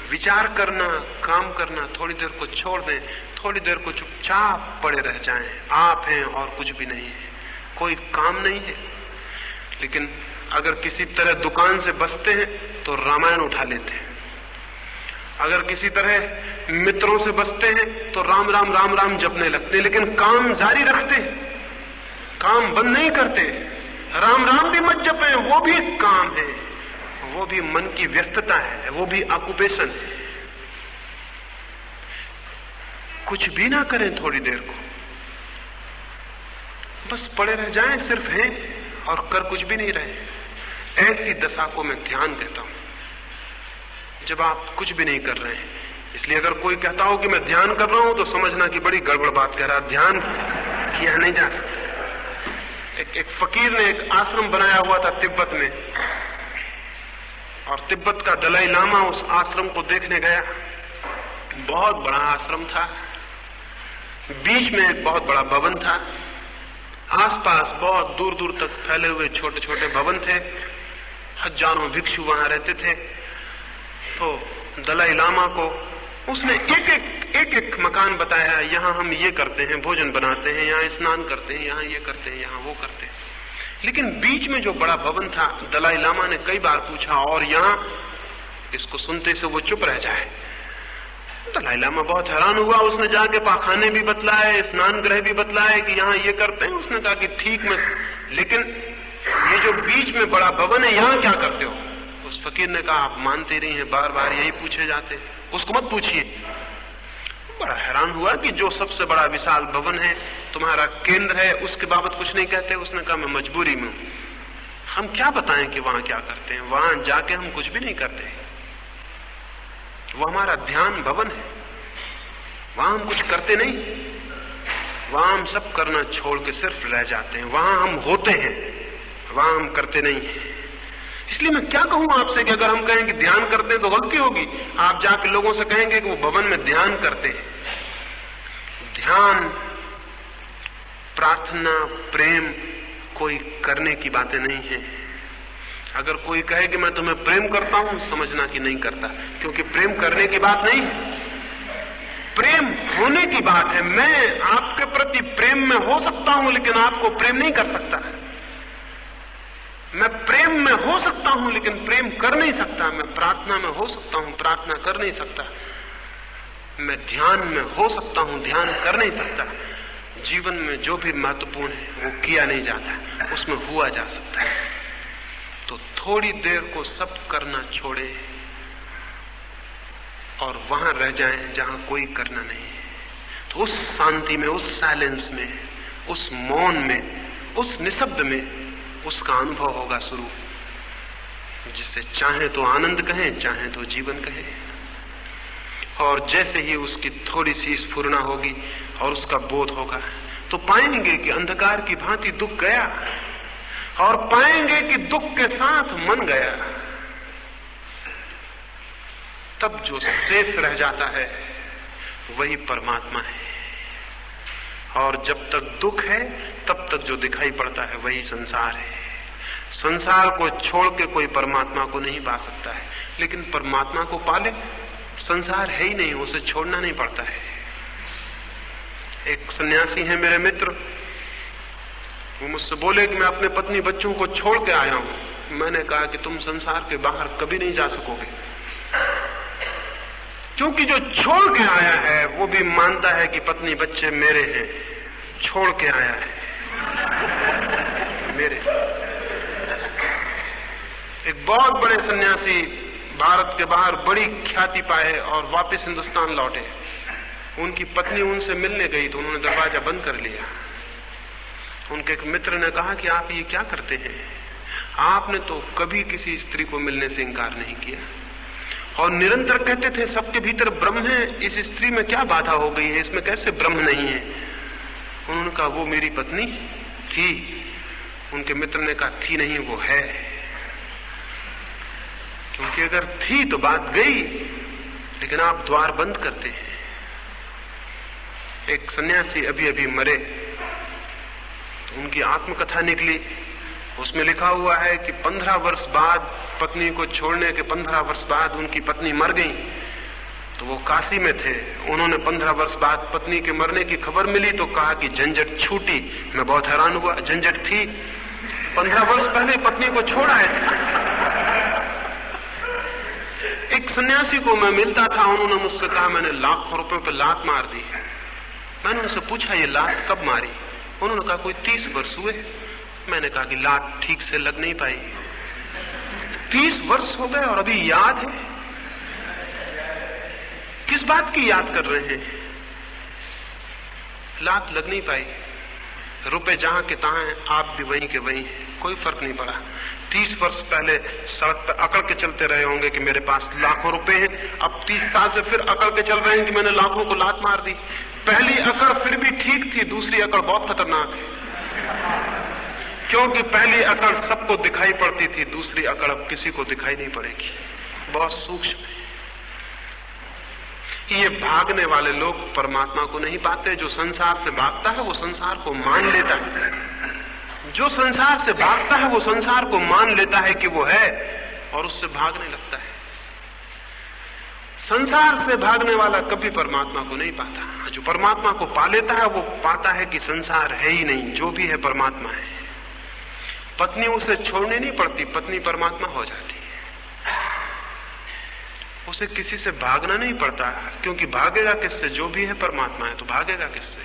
विचार करना, काम करना थोड़ी देर को छोड़ दें, थोड़ी देर को चुपचाप पड़े रह जाएं। आप हैं और कुछ भी नहीं है, कोई काम नहीं है। लेकिन अगर किसी तरह दुकान से बचते हैं तो रामायण उठा लेते हैं, अगर किसी तरह मित्रों से बचते हैं तो राम राम राम राम जपने लगते हैं, लेकिन काम जारी रखते, काम बंद नहीं करते। राम राम भी मत जपें, वो भी एक काम है, वो भी मन की व्यस्तता है, वो भी ऑक्यूपेशन है। कुछ भी ना करें थोड़ी देर को, बस पड़े रह जाएं, सिर्फ हैं और कर कुछ भी नहीं रहे। ऐसी दशा को मैं ध्यान कहता हूं, जब आप कुछ भी नहीं कर रहे हैं। इसलिए अगर कोई कहता हो कि मैं ध्यान कर रहा हूं तो समझना कि बड़ी गड़बड़ बात कह रहा है, ध्यान किया नहीं जा सकता। एक फकीर ने एक आश्रम बनाया हुआ था तिब्बत में, और तिब्बत का दलाई लामा उस आश्रम को देखने गया। बहुत बड़ा आश्रम था, बीच में एक बहुत बड़ा भवन था, आसपास बहुत दूर दूर तक फैले हुए छोटे छोटे भवन थे, हजारों भिक्षु वहां रहते थे। तो दलाई लामा को उसने एक एक मकान बताया, यहां हम ये करते हैं, भोजन बनाते हैं, यहां स्नान करते हैं, यहां ये करते हैं, यहां वो करते हैं। लेकिन बीच में जो बड़ा भवन था, दलाई लामा ने कई बार पूछा, और यहां? इसको सुनते से वो चुप रह जाए। दलाई लामा बहुत हैरान हुआ, उसने जाके पाखाने भी बतलाए, स्नान गृह भी बतलाए कि यहां ये करते हैं। उसने कहा कि ठीक में, लेकिन ये जो बीच में बड़ा भवन है, यहां क्या करते हो? उस फकीर ने कहा, आप मानते नहीं है, बार बार यही पूछे जाते हैं, उसको मत पूछिए। बड़ा हैरान हुआ कि जो सबसे बड़ा विशाल भवन है, तुम्हारा केंद्र है, उसके बाबत कुछ नहीं कहते। उसने कहा, मैं मजबूरी में हूं, हम क्या बताएं कि वहां क्या करते हैं, वहां जाके हम कुछ भी नहीं करते, वो हमारा ध्यान भवन है, वहां हम कुछ करते नहीं, वहां हम सब करना छोड़ के सिर्फ रह जाते हैं, वहां हम होते हैं, वहां हम करते नहीं हैं। इसलिए मैं क्या कहूं आपसे कि अगर हम कहें कि ध्यान करते हैं तो गलती होगी। आप जाके लोगों से कहेंगे कि वो भवन में ध्यान करते हैं। ध्यान, प्रार्थना, प्रेम कोई करने की बातें नहीं है। अगर कोई कहे कि मैं तुम्हें प्रेम करता हूं, समझना कि नहीं करता, क्योंकि प्रेम करने की बात नहीं है, प्रेम होने की बात है। मैं आपके प्रति प्रेम में हो सकता हूं, लेकिन आपको प्रेम नहीं कर सकता। मैं प्रेम में हो सकता हूं, लेकिन प्रेम कर नहीं सकता। मैं प्रार्थना में हो सकता हूं, प्रार्थना कर नहीं सकता। मैं ध्यान में हो सकता हूं, ध्यान कर नहीं सकता। जीवन में जो भी महत्वपूर्ण है वो किया नहीं जाता, उसमें हुआ जा सकता है। तो थोड़ी देर को सब करना छोड़े और वहां रह जाएं जहां कोई करना नहीं है। तो उस शांति में, उस साइलेंस में, उस मौन में, उस निशब्द में उसका अनुभव होगा शुरू, जिसे चाहे तो आनंद कहें, चाहे तो जीवन कहें। और जैसे ही उसकी थोड़ी सी स्फुरना होगी और उसका बोध होगा, तो पाएंगे कि अंधकार की भांति दुख गया, और पाएंगे कि दुख के साथ मन गया। तब जो शेष रह जाता है वही परमात्मा है। और जब तक दुख है, तब तक जो दिखाई पड़ता है वही संसार है। संसार को छोड़ के कोई परमात्मा को नहीं पा सकता है, लेकिन परमात्मा को पाले, संसार है ही नहीं, उसे छोड़ना नहीं पड़ता है। एक सन्यासी है मेरे मित्र, वो मुझसे बोले कि मैं अपने पत्नी बच्चों को छोड़ के आया हूं। मैंने कहा कि तुम संसार के बाहर कभी नहीं जा सकोगे, क्योंकि जो छोड़ के आया है वो भी मानता है कि पत्नी बच्चे मेरे हैं। छोड़ के आया है, मेरे। एक बहुत बड़े सन्यासी भारत के बाहर बड़ी ख्याति पाए और वापस हिंदुस्तान लौटे। उनकी पत्नी उनसे मिलने गई तो उन्होंने दरवाजा बंद कर लिया। उनके एक मित्र ने कहा कि आप ये क्या करते हैं, आपने तो कभी किसी स्त्री को मिलने से इंकार नहीं किया और निरंतर कहते थे सबके भीतर ब्रह्म है, इस स्त्री में क्या बाधा हो गई है, इसमें कैसे ब्रह्म नहीं है। उन्होंने कहा वो मेरी पत्नी थी। उनके मित्र ने कहा थी नहीं, वो है। क्योंकि अगर थी तो बात गई, लेकिन आप द्वार बंद करते हैं। एक सन्यासी अभी अभी मरे तो उनकी आत्मकथा निकली। उसमें लिखा हुआ है कि 15 वर्ष बाद, पत्नी को छोड़ने के 15 वर्ष बाद उनकी पत्नी मर गई। तो वो काशी में थे। उन्होंने 15 वर्ष बाद पत्नी के मरने की खबर मिली तो कहा कि झंझट छूटी। मैं बहुत हैरान हुआ, झंझट थी, 15 वर्ष पहले पत्नी को छोड़ आए थे। एक सन्यासी को मैं मिलता था, उन्होंने मुझसे कहा मैंने लाखों रुपए पर लात मार दी। मैंने उनसे पूछा ये लात कब मारी? उन्होंने कहा कोई 30 वर्ष हुए। मैंने कहा कि लात ठीक से लग नहीं पाई। 30 वर्ष हो गए और अभी याद है? किस बात की याद कर रहे हैं? लात लग नहीं पाई। रुपए जहां के तहां हैं, आप भी वहीं के वहीं हैं, कोई फर्क नहीं पड़ा। 30 वर्ष पहले सड़क पर अकड़ के चलते रहे होंगे कि मेरे पास लाखों रुपए हैं। अब 30 साल से फिर अकड़ के चल रहे हैं कि मैंने लाखों को लात मार दी। पहली अकड़ फिर भी ठीक थी, दूसरी अकड़ बहुत खतरनाक है। क्योंकि पहली अकड़ सबको दिखाई पड़ती थी, दूसरी अकड़ अब किसी को दिखाई नहीं पड़ेगी, बहुत सूक्ष्म है। ये भागने वाले लोग परमात्मा को नहीं पाते। जो संसार से भागता है वो संसार को मान लेता है। जो संसार से भागता है वो संसार को मान लेता है कि वो है और उससे भागने लगता है। संसार से भागने वाला कभी परमात्मा को नहीं पाता। जो परमात्मा को पा लेता है वो पाता है कि संसार है ही नहीं, जो भी है परमात्मा है। पत्नी उसे छोड़नी नहीं पड़ती, पत्नी परमात्मा हो जाती है। उसे किसी से भागना नहीं पड़ता, क्योंकि भागेगा किससे? जो भी है परमात्मा है, तो भागेगा किससे?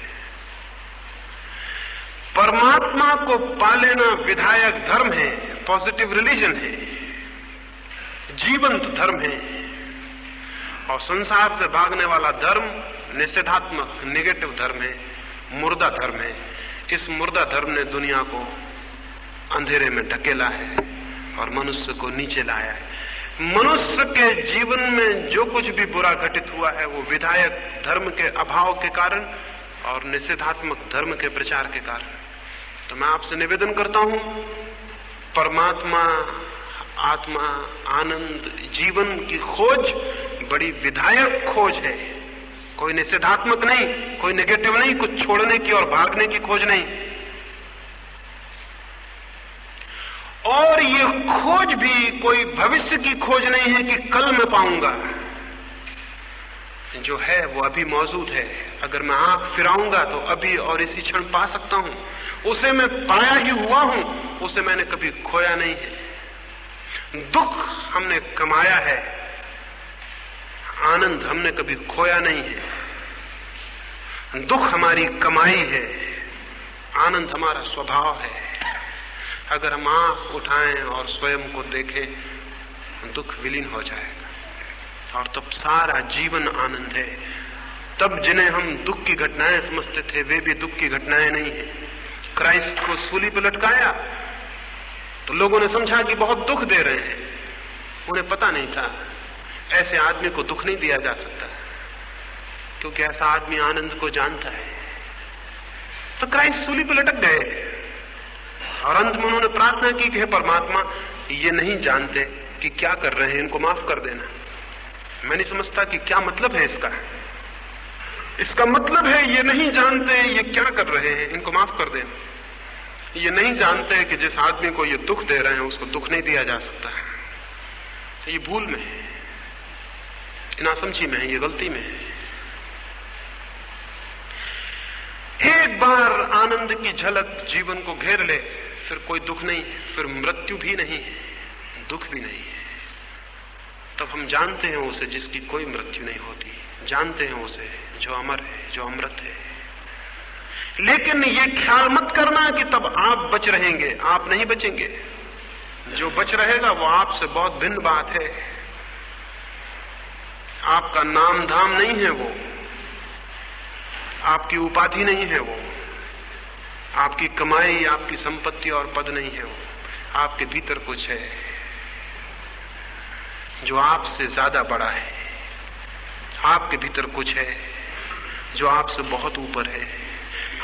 परमात्मा को पा लेना विधायक धर्म है, पॉजिटिव रिलीजन है, जीवंत धर्म है। और संसार से भागने वाला धर्म निषेधात्मक, नेगेटिव धर्म है, मुर्दा धर्म है। इस मुर्दा धर्म ने दुनिया को अंधेरे में ढकेला है और मनुष्य को नीचे लाया है। मनुष्य के जीवन में जो कुछ भी बुरा घटित हुआ है वो विधायक धर्म के अभाव के कारण और निषेधात्मक धर्म के प्रचार के कारण। तो मैं आपसे निवेदन करता हूं, परमात्मा, आत्मा, आनंद, जीवन की खोज बड़ी विधायक खोज है, कोई निषेधात्मक नहीं, कोई नेगेटिव नहीं, कुछ छोड़ने की और भागने की खोज नहीं। और ये खोज भी कोई भविष्य की खोज नहीं है कि कल मैं पाऊंगा। जो है वो अभी मौजूद है। अगर मैं आंख फिराऊंगा तो अभी और इसी क्षण पा सकता हूं। उसे मैं पाया ही हुआ हूं, उसे मैंने कभी खोया नहीं है। दुख हमने कमाया है, आनंद हमने कभी खोया नहीं है। दुख हमारी कमाई है, आनंद हमारा स्वभाव है। अगर हम आंख उठाएं और स्वयं को देखें, दुख विलीन हो जाएगा और तब सारा जीवन आनंद है। तब जिन्हें हम दुख की घटनाएं समझते थे वे भी दुख की घटनाएं नहीं है। क्राइस्ट को सूली पर लटकाया तो लोगों ने समझा कि बहुत दुख दे रहे हैं। उन्हें पता नहीं था ऐसे आदमी को दुख नहीं दिया जा सकता, क्योंकि ऐसा आदमी आनंद को जानता है। तो क्राइस्ट सूली पर लटक गए और अंत में उन्होंने प्रार्थना की कि हे परमात्मा, ये नहीं जानते कि क्या कर रहे हैं, इनको माफ कर देना। मैं नहीं समझता कि क्या मतलब है इसका। इसका मतलब है ये नहीं जानते ये क्या कर रहे हैं, इनको माफ कर देना। ये नहीं जानते कि जिस आदमी को ये दुख दे रहे हैं उसको दुख नहीं दिया जा सकता। ये भूल में है, नासमझी में है, ये गलती में है। एक बार आनंद की झलक जीवन को घेर ले, फिर कोई दुख नहीं है, फिर मृत्यु भी नहीं है, दुख भी नहीं है। तब हम जानते हैं उसे जिसकी कोई मृत्यु नहीं होती, जानते हैं उसे जो अमर है, जो अमृत है। लेकिन ये ख्याल मत करना कि तब आप बच रहेंगे। आप नहीं बचेंगे। जो बच रहेगा वो आपसे बहुत भिन्न बात है। आपका नाम धाम नहीं है वो, आपकी उपाधि नहीं है वो, आपकी कमाई, आपकी संपत्ति और पद नहीं है वो। आपके भीतर कुछ है जो आपसे ज्यादा बड़ा है। आपके भीतर कुछ है जो आपसे बहुत ऊपर है।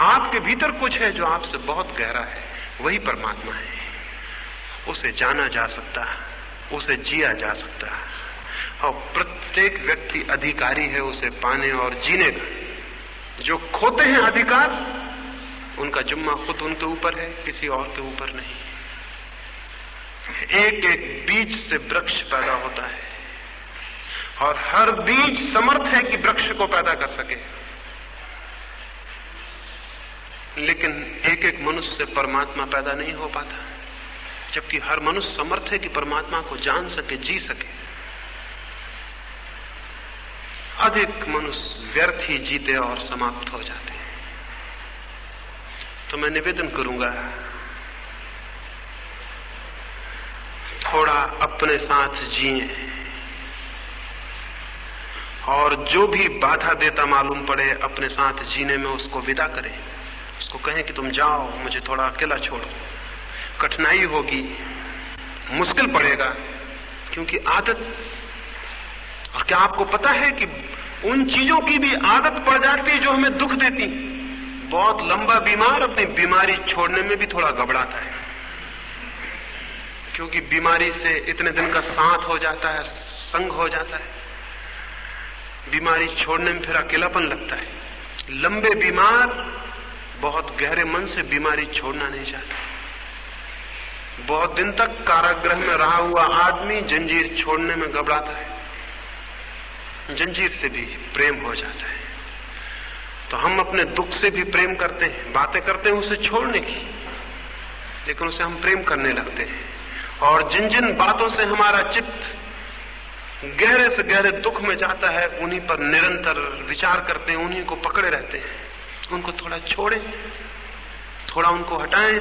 आपके भीतर कुछ है जो आपसे बहुत गहरा है। वही परमात्मा है। उसे जाना जा सकता है, उसे जिया जा सकता है, और प्रत्येक व्यक्ति अधिकारी है उसे पाने और जीने का। जो खोते हैं अधिकार, उनका जिम्मा खुद उनके ऊपर है, किसी और के ऊपर नहीं। एक एक बीज से वृक्ष पैदा होता है और हर बीज समर्थ है कि वृक्ष को पैदा कर सके, लेकिन एक एक मनुष्य से परमात्मा पैदा नहीं हो पाता, जबकि हर मनुष्य समर्थ है कि परमात्मा को जान सके, जी सके। अधिक मनुष्य व्यर्थ ही जीते और समाप्त हो जाते हैं। तो मैं निवेदन करूंगा, थोड़ा अपने साथ जिए और जो भी बाधा देता मालूम पड़े अपने साथ जीने में उसको विदा करें। उसको कहें कि तुम जाओ, मुझे थोड़ा अकेला छोड़ो। कठिनाई होगी, मुश्किल पड़ेगा, क्योंकि आदत। और क्या आपको पता है कि उन चीजों की भी आदत पड़ जाती है जो हमें दुख देती। बहुत लंबा बीमार अपनी बीमारी छोड़ने में भी थोड़ा घबराता है, क्योंकि बीमारी से इतने दिन का साथ हो जाता है, संग हो जाता है। बीमारी छोड़ने में फिर अकेलापन लगता है। लंबे बीमार बहुत गहरे मन से बीमारी छोड़ना नहीं चाहता। बहुत दिन तक कारागृह में रहा हुआ आदमी जंजीर छोड़ने में घबराता है। जंजीर से भी प्रेम हो जाता है। तो हम अपने दुख से भी प्रेम करते हैं, बातें करते हैं उसे छोड़ने की, लेकिन उसे हम प्रेम करने लगते हैं। और जिन जिन बातों से हमारा चित्त गहरे से गहरे दुख में जाता है, उन्हीं पर निरंतर विचार करते हैं, उन्हीं को पकड़े रहते हैं। उनको थोड़ा छोड़ें, थोड़ा उनको हटाएं,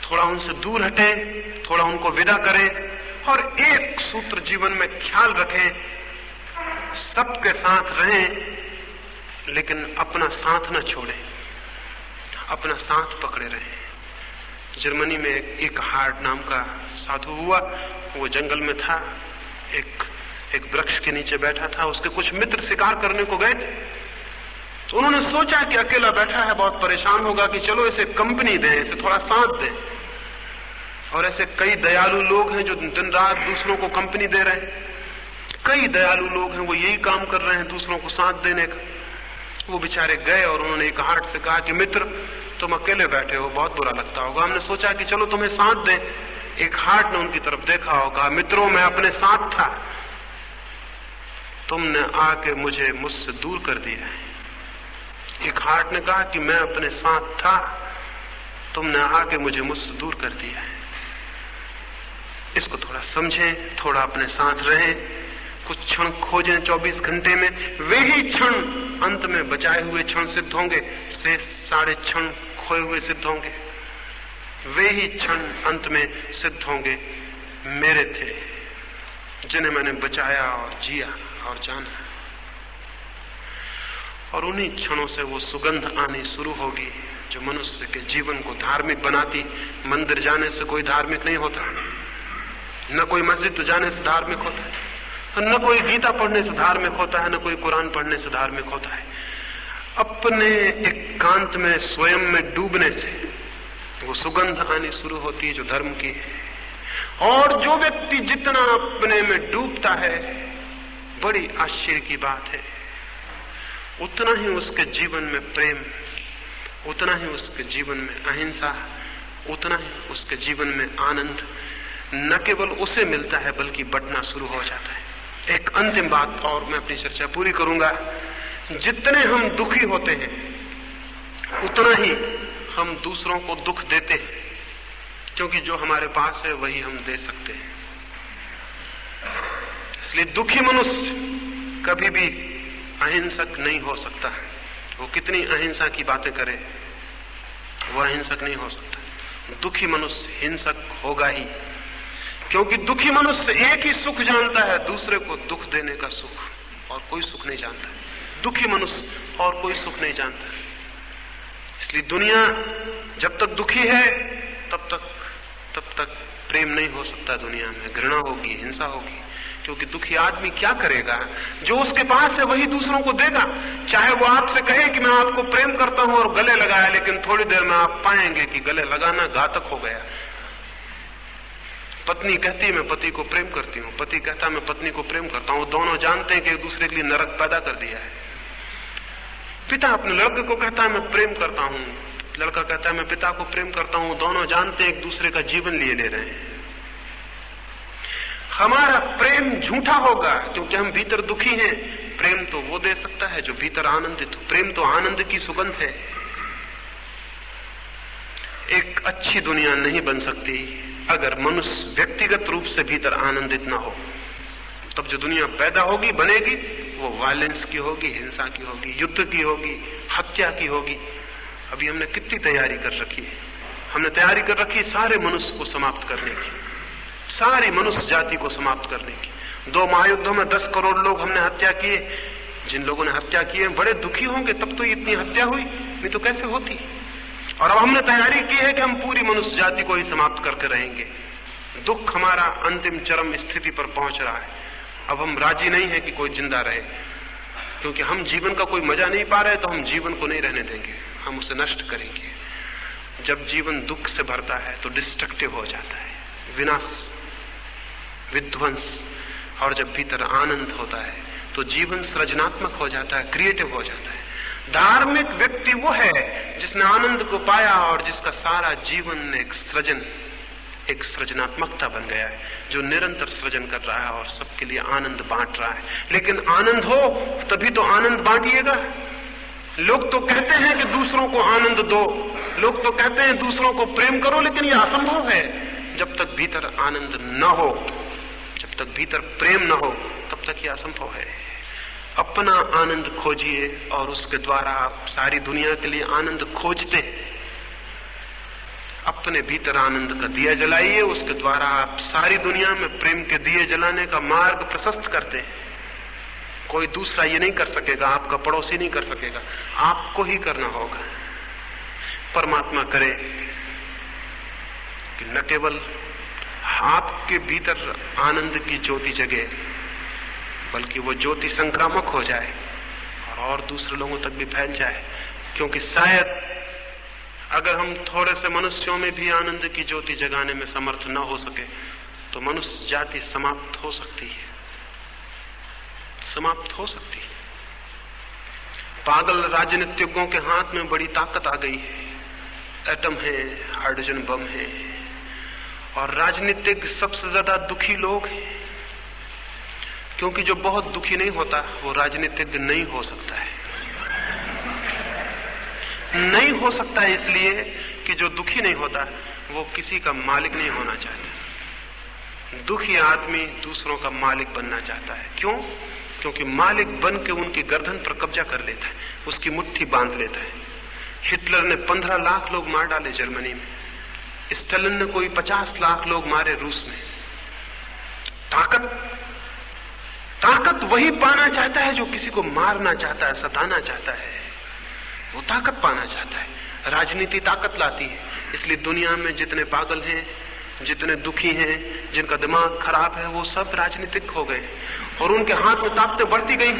थोड़ा उनसे दूर हटें, थोड़ा उनको विदा करें। और एक सूत्र जीवन में ख्याल रखें, सबके साथ रहें, लेकिन अपना साथ न छोड़ें, अपना साथ पकड़े रहें। जर्मनी में एक हार्ट नाम का साधु हुआ। वो जंगल में था, एक वृक्ष के नीचे बैठा था। उसके कुछ मित्र शिकार करने को गए थे, तो उन्होंने सोचा कि अकेला बैठा है, बहुत परेशान होगा, कि चलो इसे कंपनी दें, इसे थोड़ा साथ दें। और ऐसे कई दयालु लोग हैं जो दिन रात दूसरों को कंपनी दे रहे हैं। कई दयालु लोग हैं, वो यही काम कर रहे हैं, दूसरों को साथ देने का। वो बेचारे गए और उन्होंने एक हार्ट से कहा कि मित्र, तुम अकेले बैठे हो, बहुत बुरा लगता होगा, हमने सोचा कि चलो तुम्हें साथ दें। एक हार्ट ने उनकी तरफ देखा होगा, मित्रों मैं अपने साथ था, तुमने आके मुझे मुझसे दूर कर दिया है। एक हार्ट ने कहा कि मैं अपने साथ था, तुमने आके मुझे मुझसे दूर कर दिया है। इसको थोड़ा समझें, थोड़ा अपने साथ रहें, कुछ क्षण खोजें 24 घंटे में। वे ही क्षण अंत में बचाए हुए क्षण सिद्ध होंगे, शेष सारे क्षण खोए हुए सिद्ध होंगे। वे ही क्षण अंत में सिद्ध होंगे मेरे थे, जिन्हें मैंने बचाया और जिया और जाना। और उन्हीं क्षणों से वो सुगंध आनी शुरू होगी जो मनुष्य के जीवन को धार्मिक बनाती। मंदिर जाने से कोई धार्मिक नहीं होता, न कोई मस्जिद जाने से धार्मिक होता है, न कोई गीता पढ़ने से धार्मिक होता है, न कोई कुरान पढ़ने से धार्मिक होता है। अपने एकांत में स्वयं में डूबने से वो सुगंध आनी शुरू होती है जो धर्म की है। और जो व्यक्ति जितना अपने में डूबता है, बड़ी आश्चर्य की बात है, उतना ही उसके जीवन में प्रेम, उतना ही उसके जीवन में अहिंसा, उतना ही उसके जीवन में आनंद न केवल उसे मिलता है बल्कि बढ़ना शुरू हो जाता है। एक अंतिम बात और मैं अपनी चर्चा पूरी करूंगा। जितने हम दुखी होते हैं उतना ही हम दूसरों को दुख देते हैं, क्योंकि जो हमारे पास है वही हम दे सकते हैं। इसलिए दुखी मनुष्य कभी भी अहिंसक नहीं हो सकता, वो कितनी अहिंसा की बातें करे, वह अहिंसक नहीं हो सकता। दुखी मनुष्य हिंसक होगा ही, क्योंकि दुखी मनुष्य एक ही सुख जानता है, दूसरे को दुख देने का सुख, और कोई सुख नहीं जानता है। दुखी मनुष्य और कोई सुख नहीं जानता। इसलिए दुनिया जब तक दुखी है तब तक प्रेम नहीं हो सकता। दुनिया में घृणा होगी, हिंसा होगी, क्योंकि दुखी आदमी क्या करेगा? जो उसके पास है वही दूसरों को देगा। चाहे वो आपसे कहे कि मैं आपको प्रेम करता हूं और गले लगाया, लेकिन थोड़ी देर में आप पाएंगे कि गले लगाना घातक हो गया। पत्नी कहती है मैं पति को प्रेम करती हूं, पति कहता मैं पत्नी को प्रेम करता हूं, दोनों जानते हैं कि एक दूसरे के लिए नरक पैदा कर दिया है। पिता अपने लड़के को कहता है मैं प्रेम करता हूं, लड़का कहता है मैं पिता को प्रेम करता हूं, दोनों जानते हैं एक दूसरे का जीवन लिए ले रहे हैं। हमारा प्रेम झूठा होगा क्योंकि हम भीतर दुखी हैं। प्रेम तो वो दे सकता है जो भीतर आनंदित हो। प्रेम तो आनंद की सुगंध है। एक अच्छी दुनिया नहीं बन सकती अगर मनुष्य व्यक्तिगत रूप से भीतर आनंदित ना हो। तब जो दुनिया पैदा होगी, बनेगी, वो वायलेंस की होगी, हिंसा की होगी, युद्ध की होगी, हत्या की होगी। अभी हमने कितनी तैयारी कर रखी है? हमने तैयारी कर रखी है सारे मनुष्य को समाप्त करने की, सारी मनुष्य जाति को समाप्त करने की। 2 महायुद्धों में 10 करोड़ लोग हमने हत्या किए। जिन लोगों ने हत्या की है बड़े दुखी होंगे, तब तो इतनी हत्या हुई, नहीं तो कैसे होती। और अब हमने तैयारी की है कि हम पूरी मनुष्य जाति को ही समाप्त करके रहेंगे। दुख हमारा अंतिम चरम स्थिति पर पहुंच रहा है। अब हम राजी नहीं है कि कोई जिंदा रहे, क्योंकि हम जीवन का कोई मजा नहीं पा रहे, तो हम जीवन को नहीं रहने देंगे, हम उसे नष्ट करेंगे। जब जीवन दुख से भरता है तो डिस्ट्रक्टिव हो जाता है, विनाश, विध्वंस। और जब भीतर आनंद होता है तो जीवन सृजनात्मक हो जाता है, क्रिएटिव हो जाता है। धार्मिक व्यक्ति वो है जिसने आनंद को पाया और जिसका सारा जीवन एक सृजनात्मकता बन गया है, जो निरंतर सृजन कर रहा है और सबके लिए आनंद बांट रहा है। लेकिन आनंद हो तभी तो आनंद बांटिएगा। लोग तो कहते हैं कि दूसरों को आनंद दो, लोग तो कहते हैं दूसरों को प्रेम करो, लेकिन यह असंभव है। जब तक भीतर आनंद न हो, जब तक भीतर प्रेम न हो, तब तक यह असंभव है। अपना आनंद खोजिए और उसके द्वारा आप सारी दुनिया के लिए आनंद खोजते हैं। अपने भीतर आनंद का दिया जलाइए, उसके द्वारा आप सारी दुनिया में प्रेम के दिए जलाने का मार्ग प्रशस्त करते हैं। कोई दूसरा ये नहीं कर सकेगा, आपका पड़ोसी नहीं कर सकेगा, आपको ही करना होगा। परमात्मा करे कि न केवल आपके भीतर आनंद की ज्योति जगे, बल्कि वो ज्योति संक्रामक हो जाए और दूसरे लोगों तक भी फैल जाए। क्योंकि शायद अगर हम थोड़े से मनुष्यों में भी आनंद की ज्योति जगाने में समर्थ न हो सके, तो मनुष्य जाति समाप्त हो सकती है, समाप्त हो सकती है। पागल राजनीतिज्ञों के हाथ में बड़ी ताकत आ गई है। एटम है, हाइड्रोजन बम है, और राजनीतिक सबसे ज्यादा दुखी लोग हैं, क्योंकि जो बहुत दुखी नहीं होता वो राजनीतिज्ञ नहीं हो सकता है। नहीं हो सकता है इसलिए कि जो दुखी नहीं होता वो किसी का मालिक नहीं होना चाहता। दुखी आदमी दूसरों का मालिक बनना चाहता है। क्यों? क्योंकि मालिक बन के उनकी गर्दन पर कब्जा कर लेता है, उसकी मुट्ठी बांध लेता है। हिटलर ने 15 लाख लोग मार डाले जर्मनी में, स्टालिन ने कोई 50 लाख लोग मारे रूस में। ताकत वही पाना चाहता है जो किसी को मारना चाहता है, सताना चाहता है, वो ताकत पाना चाहता है। राजनीति ताकत लाती है। इसलिए दुनिया में जितने पागल हैं, जितने दुखी हैं, जिनका दिमाग खराब है, वो सब राजनीतिक हो गए और उनके हाथ में ताकतें बढ़ती गई।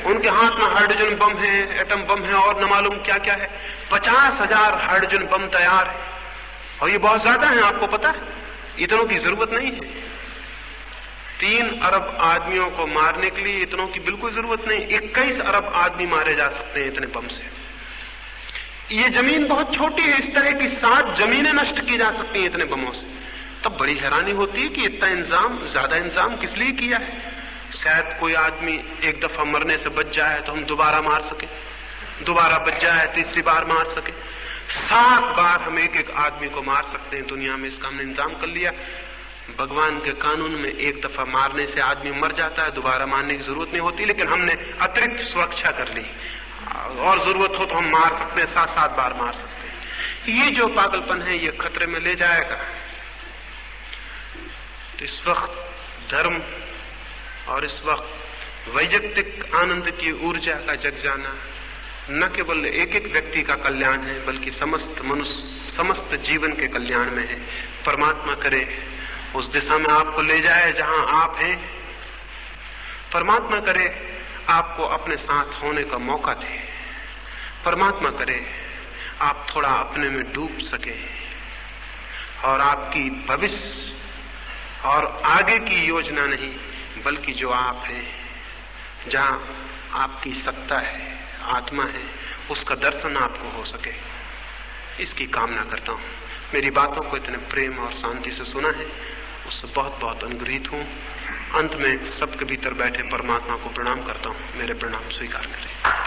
उनके हाथ में हाइड्रोजन बम है, एटम बम है और न मालूम क्या क्या है। 50,000 हाइड्रोजन बम तैयार है और ये बहुत ज्यादा है। आपको पता है, इतनों की जरूरत नहीं है। 3 अरब आदमियों को मारने के लिए इतनों की बिल्कुल जरूरत नहीं। 21 अरब आदमी मारे जा सकते हैं इतने बम से। ये जमीन बहुत छोटी है, इस तरह की 7 जमीनें नष्ट की जा सकती हैं इतने बमों से। तब बड़ी हैरानी होती है कि इतना ज्यादा इंतजाम किस लिए किया है। शायद कोई आदमी एक दफा मरने से बच जाए तो हम दोबारा मार सके, दोबारा बच जाए तीसरी बार मार सके। 7 बार हम एक आदमी को मार सकते हैं दुनिया में, इसका हमने इंतजाम कर लिया। भगवान के कानून में एक दफा मारने से आदमी मर जाता है, दोबारा मारने की जरूरत नहीं होती, लेकिन हमने अतिरिक्त सुरक्षा कर ली। और जरूरत हो तो हम मार सकते हैं, 7-7 बार मार सकते हैं। ये जो पागलपन है ये खतरे में ले जाएगा। तो इस वक्त धर्म और इस वक्त वैयक्तिक आनंद की ऊर्जा का जग जाना न केवल एक एक व्यक्ति का कल्याण है, बल्कि समस्त मनुष्य, समस्त जीवन के कल्याण में है। परमात्मा करे उस दिशा में आपको ले जाए जहां आप हैं। परमात्मा करे आपको अपने साथ होने का मौका दे। परमात्मा करे आप थोड़ा अपने में डूब सके और आपकी भविष्य और आगे की योजना नहीं, बल्कि जो आप हैं, जहां आपकी सत्ता है, आत्मा है, उसका दर्शन आपको हो सके, इसकी कामना करता हूं। मेरी बातों को इतने प्रेम और शांति से सुना है, उससे बहुत बहुत अनुग्रहित हूं। अंत में सबके भीतर बैठे परमात्मा को प्रणाम करता हूं। मेरे प्रणाम स्वीकार करें।